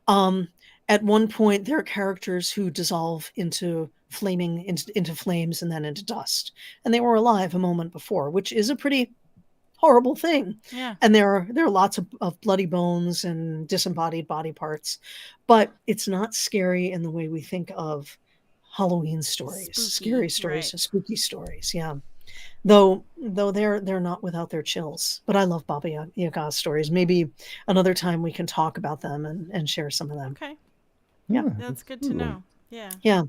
C: At one point, there are characters who dissolve into flames and then into dust, and they were alive a moment before, which is a pretty horrible thing.
A: Yeah.
C: And there are lots of bloody bones and disembodied body parts, but it's not scary in the way we think of Halloween stories,
A: Spooky,
C: scary stories,
A: right.
C: spooky stories. Yeah. Though they're not without their chills. But I love Baba Yaga stories. Maybe another time we can talk about them and share some of them.
A: Okay.
C: Yeah.
A: That's good to know. Yeah.
C: Yeah.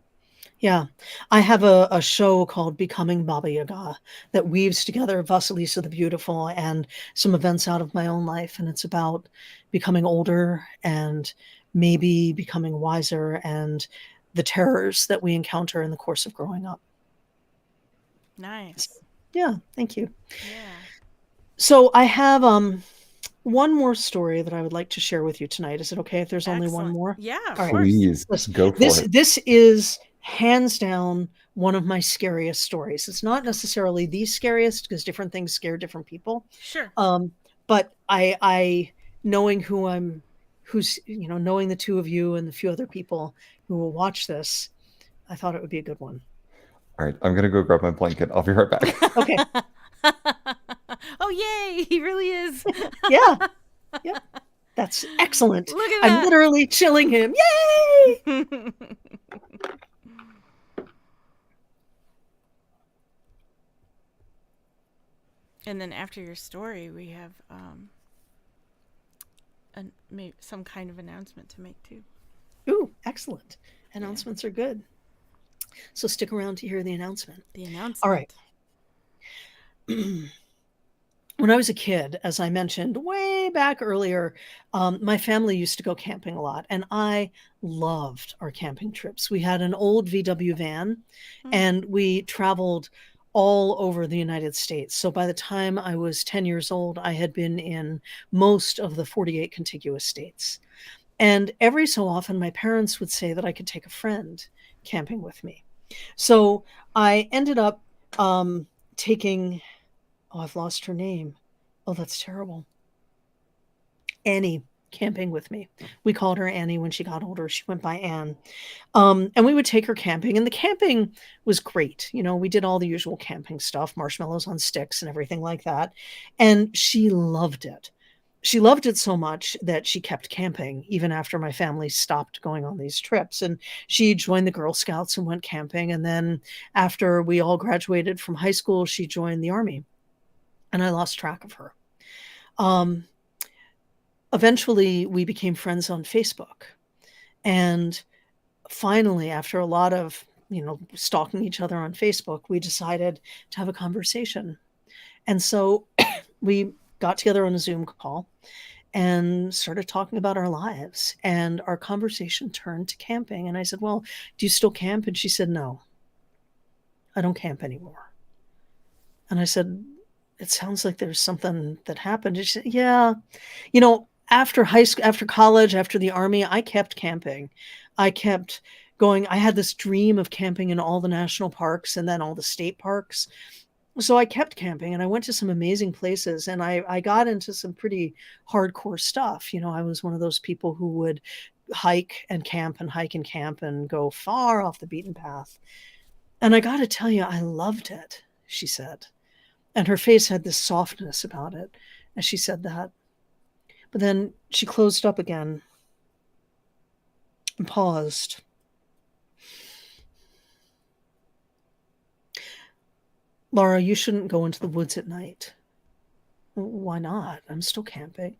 C: Yeah. I have a show called Becoming Baba Yaga that weaves together Vasilisa the Beautiful and some events out of my own life. And it's about becoming older and maybe becoming wiser, and the terrors that we encounter in the course of growing up.
A: Nice.
C: Yeah. Thank you.
A: Yeah.
C: So I have one more story that I would like to share with you tonight. Is it okay if there's only one
A: Excellent.
C: more?
A: Yeah, of
C: All right.
A: course.
B: Please go for it.
C: This is hands down one of my scariest stories. It's not necessarily the scariest because different things scare different people.
A: Sure.
C: But I knowing knowing the two of you and the few other people who will watch this, I thought it would be a good one.
B: All right, I'm going to go grab my blanket. I'll be right back.
C: Okay.
A: Oh, yay. He really is.
C: Yeah. Yep. That's excellent.
A: Look at
C: I'm
A: that.
C: literally chilling him. Yay!
A: And then after your story, we have some kind of announcement to make too.
C: Ooh, excellent. Announcements are good. So stick around to hear the announcement.
A: The announcement.
C: All right. When I was a kid, as I mentioned way back earlier, my family used to go camping a lot, and I loved our camping trips. We had an old VW van, and we traveled all over the United States. So by the time I was 10 years old, I had been in most of the 48 contiguous states. And every so often, my parents would say that I could take a friend camping with me. So I ended up taking, oh, I've lost her name. Oh, that's terrible. Annie camping with me. We called her Annie when she got older. She went by Anne. And we would take her camping, and the camping was great. We did all the usual camping stuff, marshmallows on sticks and everything like that. And she loved it. She loved it so much that she kept camping even after my family stopped going on these trips. And she joined the Girl Scouts and went camping. And then after we all graduated from high school, she joined the Army. And I lost track of her. Eventually, we became friends on Facebook. And finally, after a lot of stalking each other on Facebook, we decided to have a conversation. And so we got together on a Zoom call and started talking about our lives. And our conversation turned to camping. And I said, well, do you still camp? And she said, no, I don't camp anymore. And I said, it sounds like there's something that happened. And she said, yeah, after high school, after college, after the Army, I kept camping. I kept going. I had this dream of camping in all the national parks and then all the state parks. So I kept camping, and I went to some amazing places, and I got into some pretty hardcore stuff. I was one of those people who would hike and camp and go far off the beaten path. And I got to tell you, I loved it, she said. And her face had this softness about it as she said that. But then she closed up again and paused. Laura, you shouldn't go into the woods at night. Why not? I'm still camping.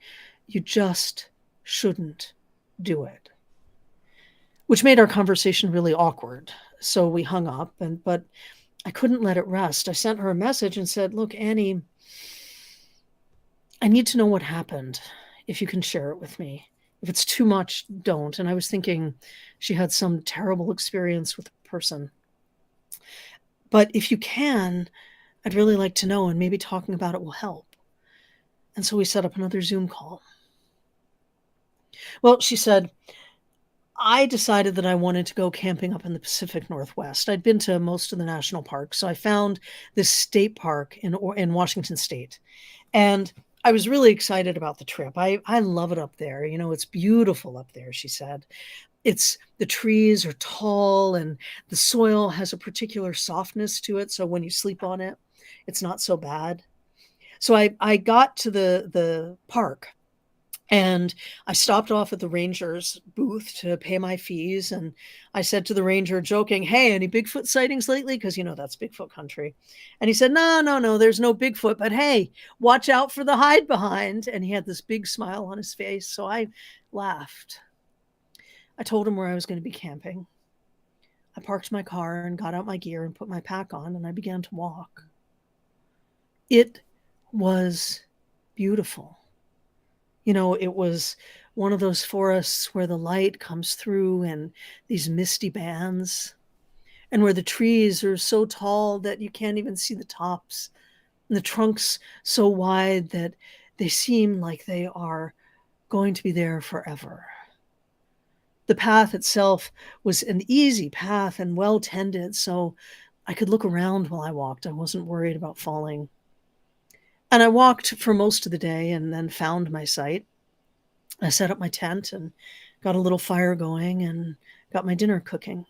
C: You just shouldn't do it. Which made our conversation really awkward. So we hung up, but I couldn't let it rest. I sent her a message and said, look, Annie, I need to know what happened. If you can share it with me. If it's too much, don't. And I was thinking she had some terrible experience with a person. But if you can, I'd really like to know, and maybe talking about it will help. And so we set up another Zoom call. Well, she said, I decided that I wanted to go camping up in the Pacific Northwest. I'd been to most of the national parks, so I found this state park in Washington State. And I was really excited about the trip. I love it up there. It's beautiful up there, she said. The trees are tall and the soil has a particular softness to it. So when you sleep on it, it's not so bad. So I got to the park and I stopped off at the ranger's booth to pay my fees. And I said to the ranger, joking, hey, any Bigfoot sightings lately? Because, that's Bigfoot country. And he said, no, there's no Bigfoot. But hey, watch out for the hide behind. And he had this big smile on his face. So I laughed. I told him where I was going to be camping. I parked my car and got out my gear and put my pack on. And I began to walk. It was beautiful. It was one of those forests where the light comes through in these misty bands and where the trees are so tall that you can't even see the tops and the trunks so wide that they seem like they are going to be there forever. The path itself was an easy path and well tended, so I could look around while I walked. I wasn't worried about falling. And I walked for most of the day and then found my site. I set up my tent and got a little fire going and got my dinner cooking.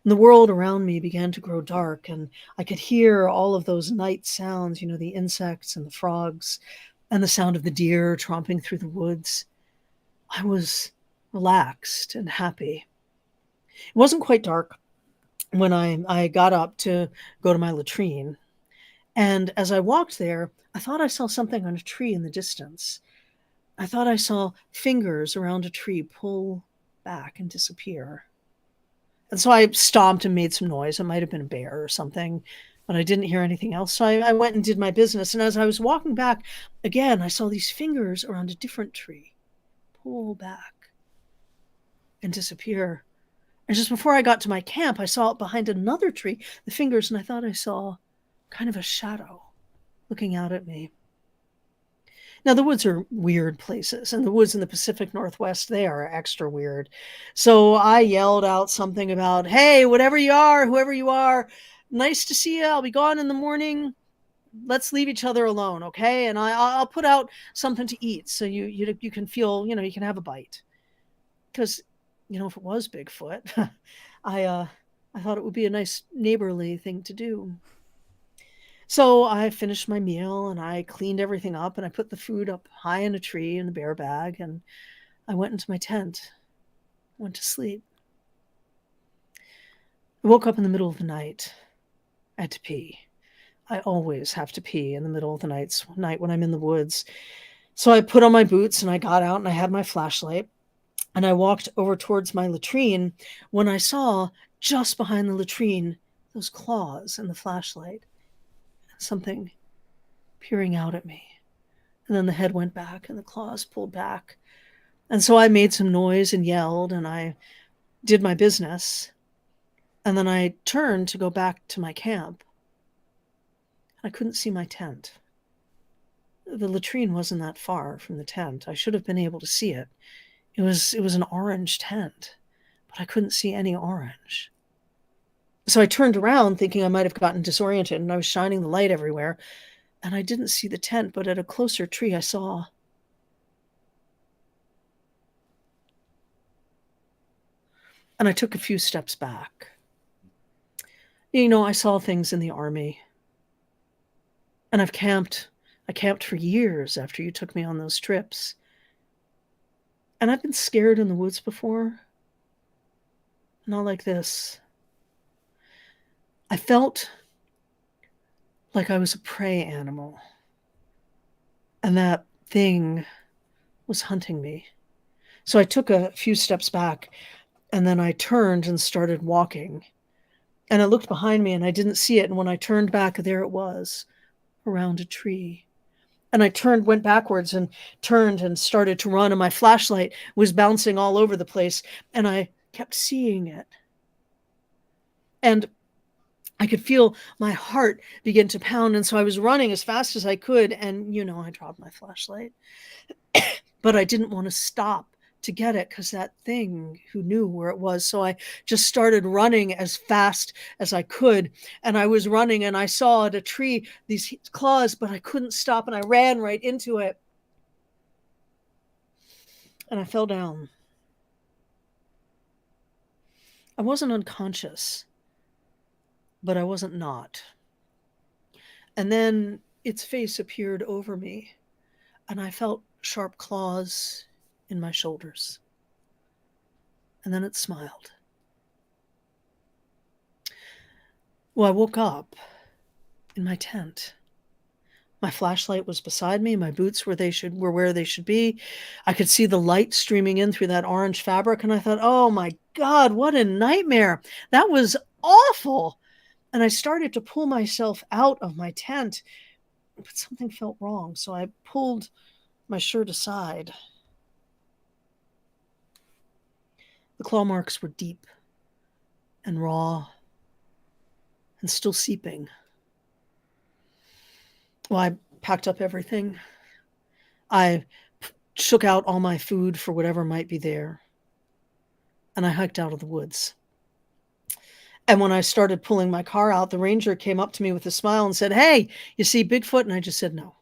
C: And the world around me began to grow dark, and I could hear all of those night sounds, the insects and the frogs and the sound of the deer tromping through the woods. I was relaxed and happy. It wasn't quite dark when I got up to go to my latrine. And as I walked there, I thought I saw something on a tree in the distance. I thought I saw fingers around a tree pull back and disappear. And so I stomped and made some noise. It might have been a bear or something, but I didn't hear anything else. So I went and did my business. And as I was walking back, again, I saw these fingers around a different tree pull back and disappear. And just before I got to my camp, I saw it behind another tree, the fingers, and I thought I saw kind of a shadow looking out at me. Now, the woods are weird places, and the woods in the Pacific Northwest, they are extra weird. So I yelled out something about, hey, whatever you are, whoever you are, nice to see you. I'll be gone in the morning. Let's leave each other alone, okay? And I'll put out something to eat so you can feel, you can have a bite. Because, if it was Bigfoot, I thought it would be a nice neighborly thing to do. So I finished my meal and I cleaned everything up and I put the food up high in a tree in the bear bag and I went into my tent, went to sleep. I woke up in the middle of the night. I had to pee. I always have to pee in the middle of the night when I'm in the woods. So I put on my boots and I got out and I had my flashlight and I walked over towards my latrine when I saw just behind the latrine those claws and the flashlight. Something peering out at me. And then the head went back and the claws pulled back. And so I made some noise and yelled and I did my business. And then I turned to go back to my camp. I couldn't see my tent. The latrine wasn't that far from the tent. I should have been able to see it. It was an orange tent, but I couldn't see any orange. So I turned around thinking I might have gotten disoriented and I was shining the light everywhere and I didn't see the tent, but at a closer tree I saw and I took a few steps back. I saw things in the army and I camped for years after you took me on those trips. And I've been scared in the woods before. Not like this. I felt like I was a prey animal. And that thing was hunting me. So I took a few steps back and then I turned and started walking. And I looked behind me and I didn't see it. And when I turned back, there it was around a tree. And I went backwards and turned and started to run. And my flashlight was bouncing all over the place. And I kept seeing it. And I could feel my heart begin to pound. And so I was running as fast as I could. And, I dropped my flashlight. But I didn't want to stop to get it because that thing who knew where it was. So I just started running as fast as I could. And I was running and I saw at a tree these claws, but I couldn't stop. And I ran right into it. And I fell down. I wasn't unconscious, but I wasn't not. And then its face appeared over me, and I felt sharp claws in my shoulders. And then it smiled. Well, I woke up in my tent. My flashlight was beside me. My boots were where they should be. I could see the light streaming in through that orange fabric, and I thought, oh my God, what a nightmare. That was awful. And I started to pull myself out of my tent, but something felt wrong. So I pulled my shirt aside. The claw marks were deep and raw and still seeping. Well, I packed up everything. I shook out all my food for whatever might be there. and I hiked out of the woods. And when I started pulling my car out, the ranger came up to me with a smile and said, "Hey, you see Bigfoot?" And I just said, "No,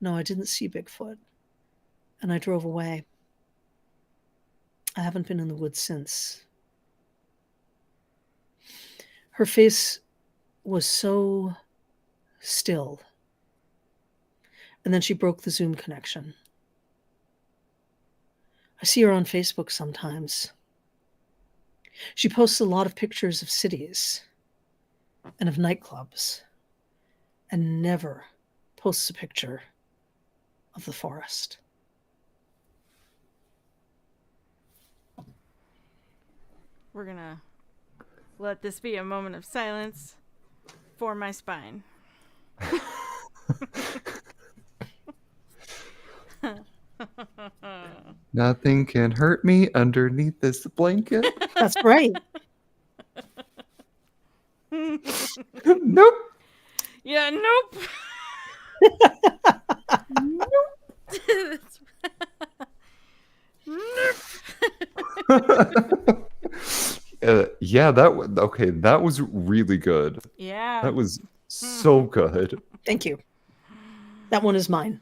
C: I didn't see Bigfoot." And I drove away. I haven't been in the woods since. Her face was so still. And then she broke the Zoom connection. I see her on Facebook sometimes. She posts a lot of pictures of cities and of nightclubs, and never posts a picture of the forest.
A: We're going to let this be a moment of silence for my spine.
B: Nothing can hurt me underneath this blanket.
C: That's right.
B: Nope.
A: Yeah, nope.
B: Yeah, that was really good.
A: Yeah.
B: That was so good.
C: Thank you. That one is mine.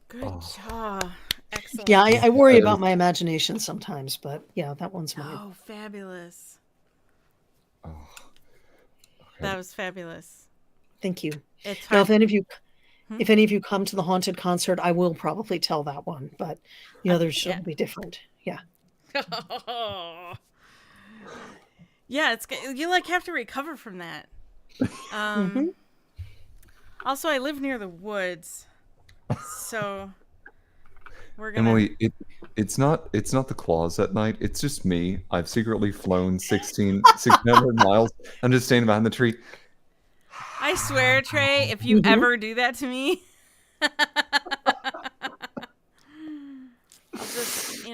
A: Good job. Excellent.
C: Yeah, I worry about my imagination sometimes, but yeah, that one's mine.
A: Oh, fabulous.
B: Oh,
A: That was fabulous.
C: Thank you.
A: It's
C: Now,
A: hard.
C: if any of you come to the haunted concert, I will probably tell that one, but the others
A: yeah.
C: will be different. Yeah.
A: Yeah, you like have to recover from that. Also, I live near the woods, so we're gonna.
B: Emily, it's not the claws at night. It's just me. I've secretly flown 1,600 miles. I'm just standing behind the tree.
A: I swear, Trey, if you ever do that to me, I'll just,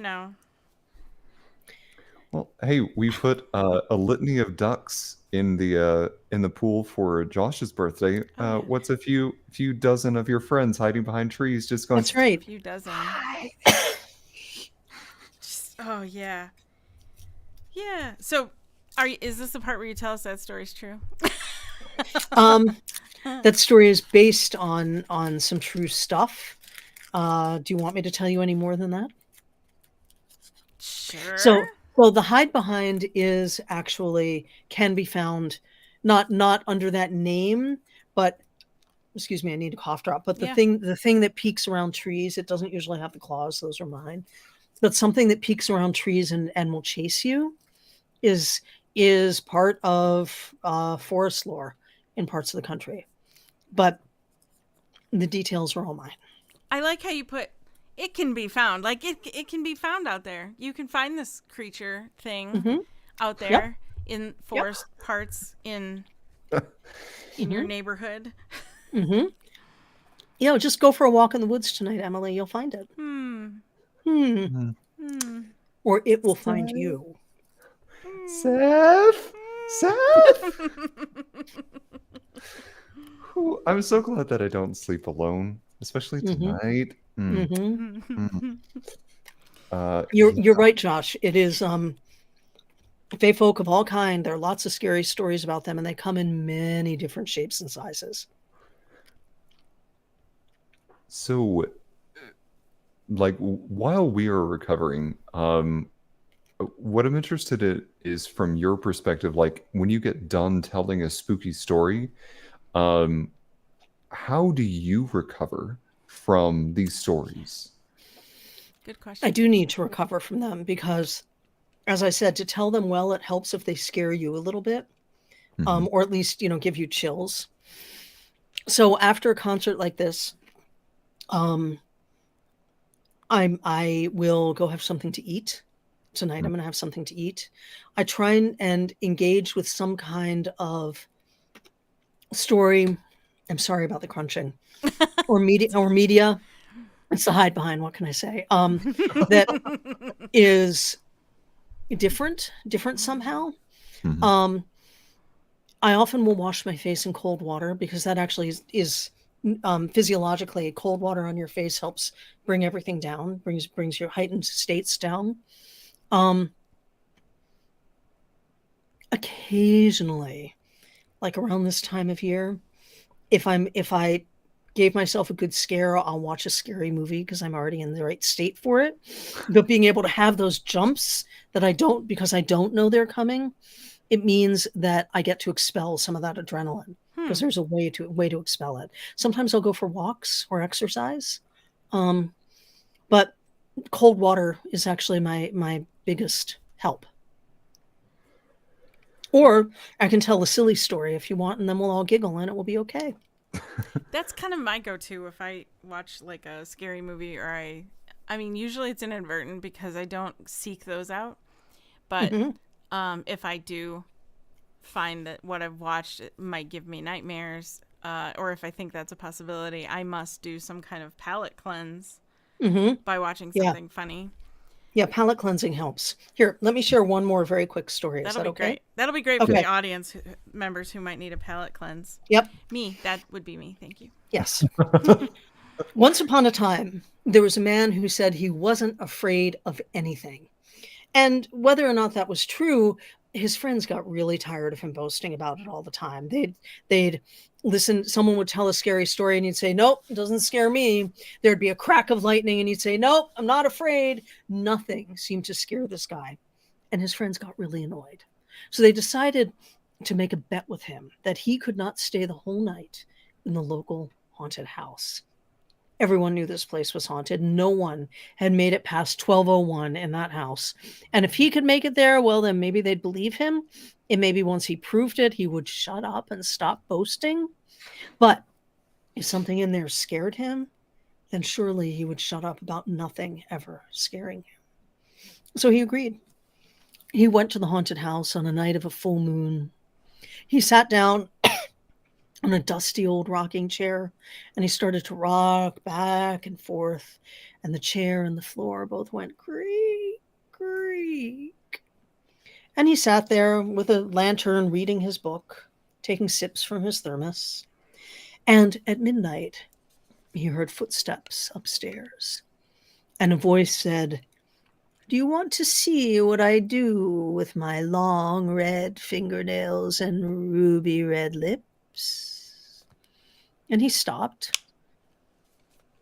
B: Well, hey, we put a litany of ducks in the pool for Josh's birthday.
A: yeah.
B: What's a few dozen of your friends hiding behind trees, just going?
C: That's right.
A: A few dozen. Oh yeah, yeah. So, is this the part where you tell us that story's true?
C: That story is based on some true stuff. Do you want me to tell you any more than that?
A: Sure.
C: So the hide behind can be found not under that name, but excuse me, I need a cough drop. But the thing that peeks around trees, it doesn't usually have the claws. Those are mine. But something that peeks around trees and will chase you is part of forest lore in parts of the country. But the details are all mine.
A: I like how you put it can be found. Like it can be found out there. You can find this creature thing out there in forest parts in your neighborhood.
C: Yeah, just go for a walk in the woods tonight, Emily. You'll find it. Or it will find you.
B: Seth. Ooh, I'm so glad that I don't sleep alone, especially tonight.
C: You're right, Josh. It is fae folk of all kind. There are lots of scary stories about them, and they come in many different shapes and sizes.
B: So, like, while we are recovering, what I'm interested in is from your perspective, like when you get done telling a spooky story, how do you recover from these stories?
A: Good question.
C: I do need to recover from them because, as I said, to tell them well, it helps if they scare you a little bit, or at least, give you chills. So after a concert like this, I will go have something to eat. Tonight, I'm going to have something to eat. I try and engage with some kind of story. I'm sorry about the crunching, or media. It's the hide behind. What can I say? That is different somehow. I often will wash my face in cold water because that actually is physiologically, cold water on your face helps bring everything down, brings your heightened states down. Occasionally, like around this time of year, if I gave myself a good scare, I'll watch a scary movie because I'm already in the right state for it. But being able to have those jumps that I don't, because I don't know they're coming, it means that I get to expel some of that adrenaline because there's a way to expel it. Sometimes I'll go for walks or exercise. But cold water is actually my biggest help. Or I can tell a silly story if you want, and then we'll all giggle and it will be okay.
A: That's kind of my go-to if I watch like a scary movie, or I mean, usually it's inadvertent because I don't seek those out. But if I do find that what I've watched it might give me nightmares, or if I think that's a possibility, I must do some kind of palate cleanse by watching
C: Yeah.
A: something funny.
C: Yeah, palate cleansing helps. Here, let me share one more very quick story. Is
A: That'll
C: that
A: be
C: okay?
A: great. That'll be great for
C: Okay.
A: the audience members who might need a palate cleanse.
C: Yep.
A: Me, that would be me. Thank you.
C: Yes. Once upon a time, there was a man who said he wasn't afraid of anything. And whether or not that was true, his friends got really tired of him boasting about it all the time. They'd listen, someone would tell a scary story and he'd say, "Nope, it doesn't scare me." There'd be a crack of lightning and he'd say, "Nope, I'm not afraid." Nothing seemed to scare this guy. And his friends got really annoyed. So they decided to make a bet with him that he could not stay the whole night in the local haunted house. Everyone knew this place was haunted. No one had made it past 1201 in that house. And if he could make it there, well, then maybe they'd believe him. And maybe once he proved it, he would shut up and stop boasting. But if something in there scared him, then surely he would shut up about nothing ever scaring him. So he agreed. He went to the haunted house on a night of a full moon. He sat down on a dusty old rocking chair, and he started to rock back and forth, and the chair and the floor both went creak, creak. And he sat there with a lantern reading his book, taking sips from his thermos. And at midnight, he heard footsteps upstairs, and a voice said, "Do you want to see what I do with my long red fingernails and ruby red lips?" And he stopped.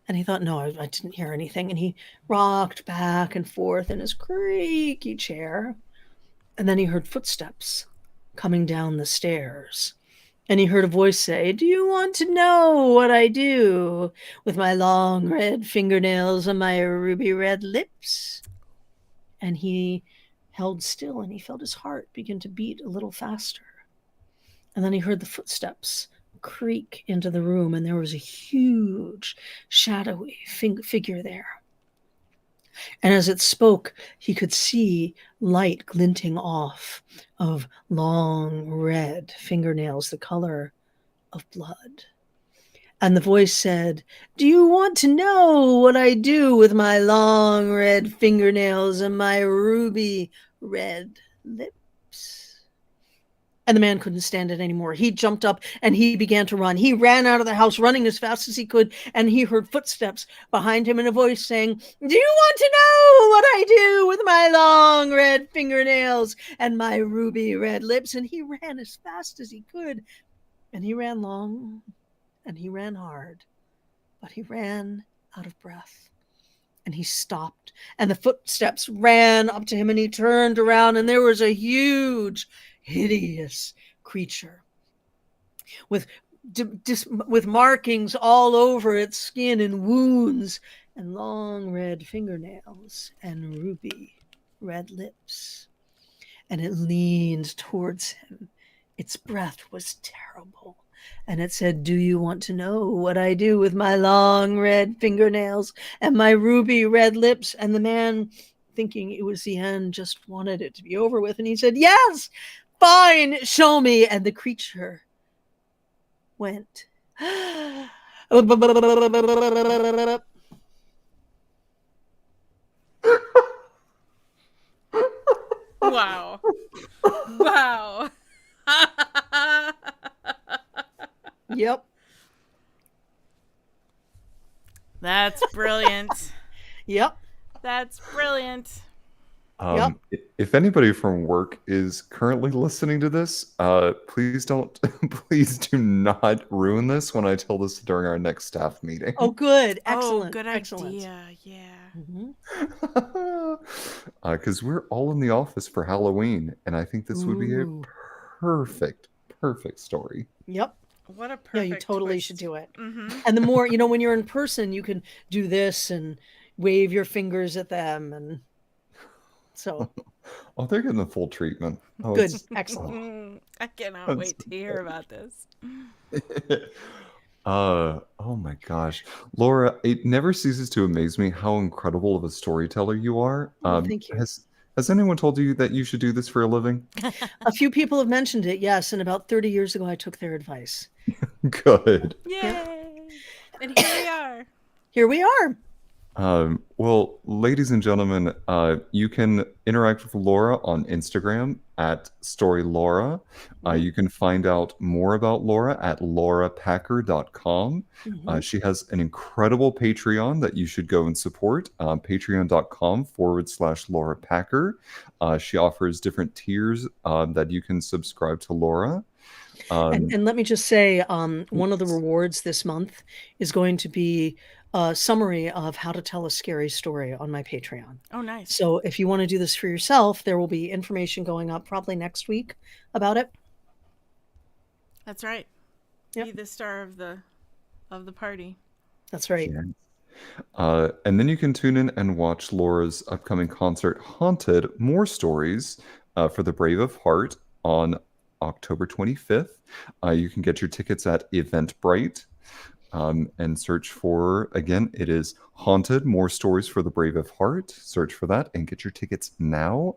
C: And he thought, no, I didn't hear anything. And he rocked back and forth in his creaky chair. And then he heard footsteps coming down the stairs. And he heard a voice say, "Do you want to know what I do with my long red fingernails and my ruby red lips?" And he held still and he felt his heart begin to beat a little faster. And then he heard the footsteps creak into the room, and there was a huge, shadowy figure there. And as it spoke, he could see light glinting off of long red fingernails, the color of blood. And the voice said, "Do you want to know what I do with my long red fingernails and my ruby red lips?" And the man couldn't stand it anymore. He jumped up and he began to run. He ran out of the house, running as fast as he could, and he heard footsteps behind him and a voice saying, "Do you want to know what I do with my long red fingernails and my ruby red lips?" And he ran as fast as he could, and he ran long and he ran hard, but he ran out of breath. And he stopped, and the footsteps ran up to him, and he turned around, and there was a huge, hideous creature with markings all over its skin and wounds and long red fingernails and ruby red lips. And it leaned towards him. Its breath was terrible. And it said, "Do you want to know what I do with my long red fingernails and my ruby red lips?" And the man, thinking it was the end, just wanted it to be over with. And he said, "Yes, fine, show me." And the creature went.
A: Wow. Wow.
C: Yep.
A: That's brilliant.
C: Yep.
A: That's brilliant.
C: Yep.
B: If anybody from work is currently listening to this, please don't, please do not ruin this when I tell this during our next staff meeting.
C: Oh, good.
A: Oh,
C: Excellent.
A: good
C: Excellent.
A: idea. Yeah.
C: hmm
B: Because we're all in the office for Halloween, and I think this would be a
C: Ooh.
B: perfect, perfect story.
C: Yep.
A: What a perfect
C: Yeah, you totally should
A: twist.
C: do it.
A: Mm-hmm.
C: And the more, when you're in person, you can do this and wave your fingers at them. And so
B: Oh, they're getting the full treatment. Oh,
C: good.
B: it's
C: Excellent.
A: I cannot
B: that's
A: wait to hear about this.
B: oh my gosh. Laura, it never ceases to amaze me how incredible of a storyteller you are.
C: Oh, thank you.
B: Has anyone told you that you should do this for a living?
C: A few people have mentioned it, yes, and about 30 years ago, I took their advice.
B: Good.
A: Yay! And here we are.
C: Here we are.
B: Well, ladies and gentlemen, you can interact with Laura on Instagram at StoryLaura. You can find out more about Laura at laurapacker.com.
C: Mhm.
B: She has an incredible Patreon that you should go and support, patreon.com/Laura Packer. She offers different tiers that you can subscribe to Laura.
C: And let me just say, one of the rewards this month is going to be a summary of how to tell a scary story on my Patreon.
A: Oh, nice.
C: So if you want to do this for yourself, there will be information going up probably next week about it.
A: That's right.
C: Yep.
A: Be the star of the party.
C: That's right.
B: Yeah. And then you can tune in and watch Laura's upcoming concert, Haunted, More Stories for the Brave of Heart on October 25th. You can get your tickets at Eventbrite and search for, again, it is Haunted, More Stories for the Brave of Heart. Search for that and get your tickets now.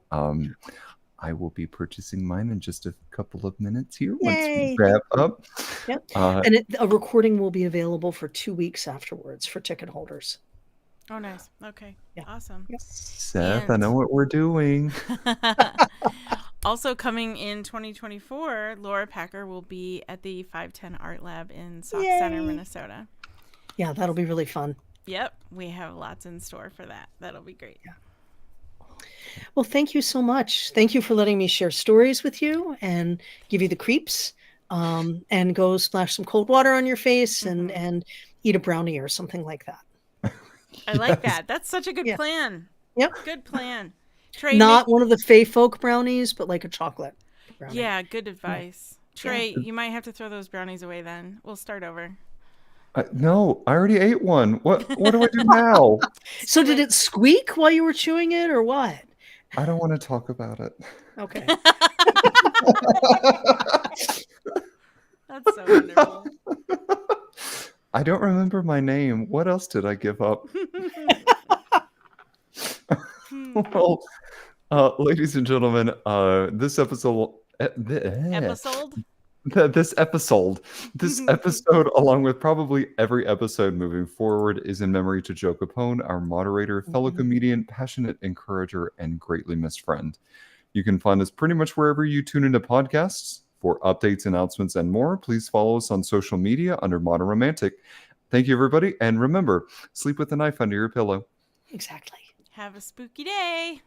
B: I will be purchasing mine in just a couple of minutes here once we
C: Yay.
B: wrap up.
C: Yep. And a recording will be available for 2 weeks afterwards for ticket holders.
A: Oh, nice. Okay.
C: Yeah.
A: Awesome.
C: Yep.
B: Seth, I know what we're doing.
A: Also coming in 2024, Laura Packer will be at the 510 Art Lab in Sauk Center,
C: Yay.
A: Minnesota.
C: Yeah, that'll be really fun.
A: Yep. We have lots in store for that. That'll be great.
C: Yeah. Well, thank you so much. Thank you for letting me share stories with you and give you the creeps, and go splash some cold water on your face and eat a brownie or something like that.
A: I like that. That's such a good plan.
C: Yep.
A: Good plan. Trey,
C: Not one of the Fey folk brownies, but like a chocolate brownie.
A: Yeah, good advice. Yeah. Trey, you might have to throw those brownies away then. We'll start over.
B: No, I already ate one. What do I do now?
C: So did it squeak while you were chewing it or what?
B: I don't want to talk about it.
C: Okay.
A: That's so wonderful.
B: I don't remember my name. What else did I give up? Well, ladies and gentlemen, this episode, this episode, along with probably every episode moving forward, is in memory to Joe Capone, our moderator, fellow comedian, passionate encourager, and greatly missed friend. You can find us pretty much wherever you tune into podcasts. For updates, announcements, and more, please follow us on social media under Modern Romantic. Thank you, everybody. And remember, sleep with a knife under your pillow.
C: Exactly.
A: Have a spooky day.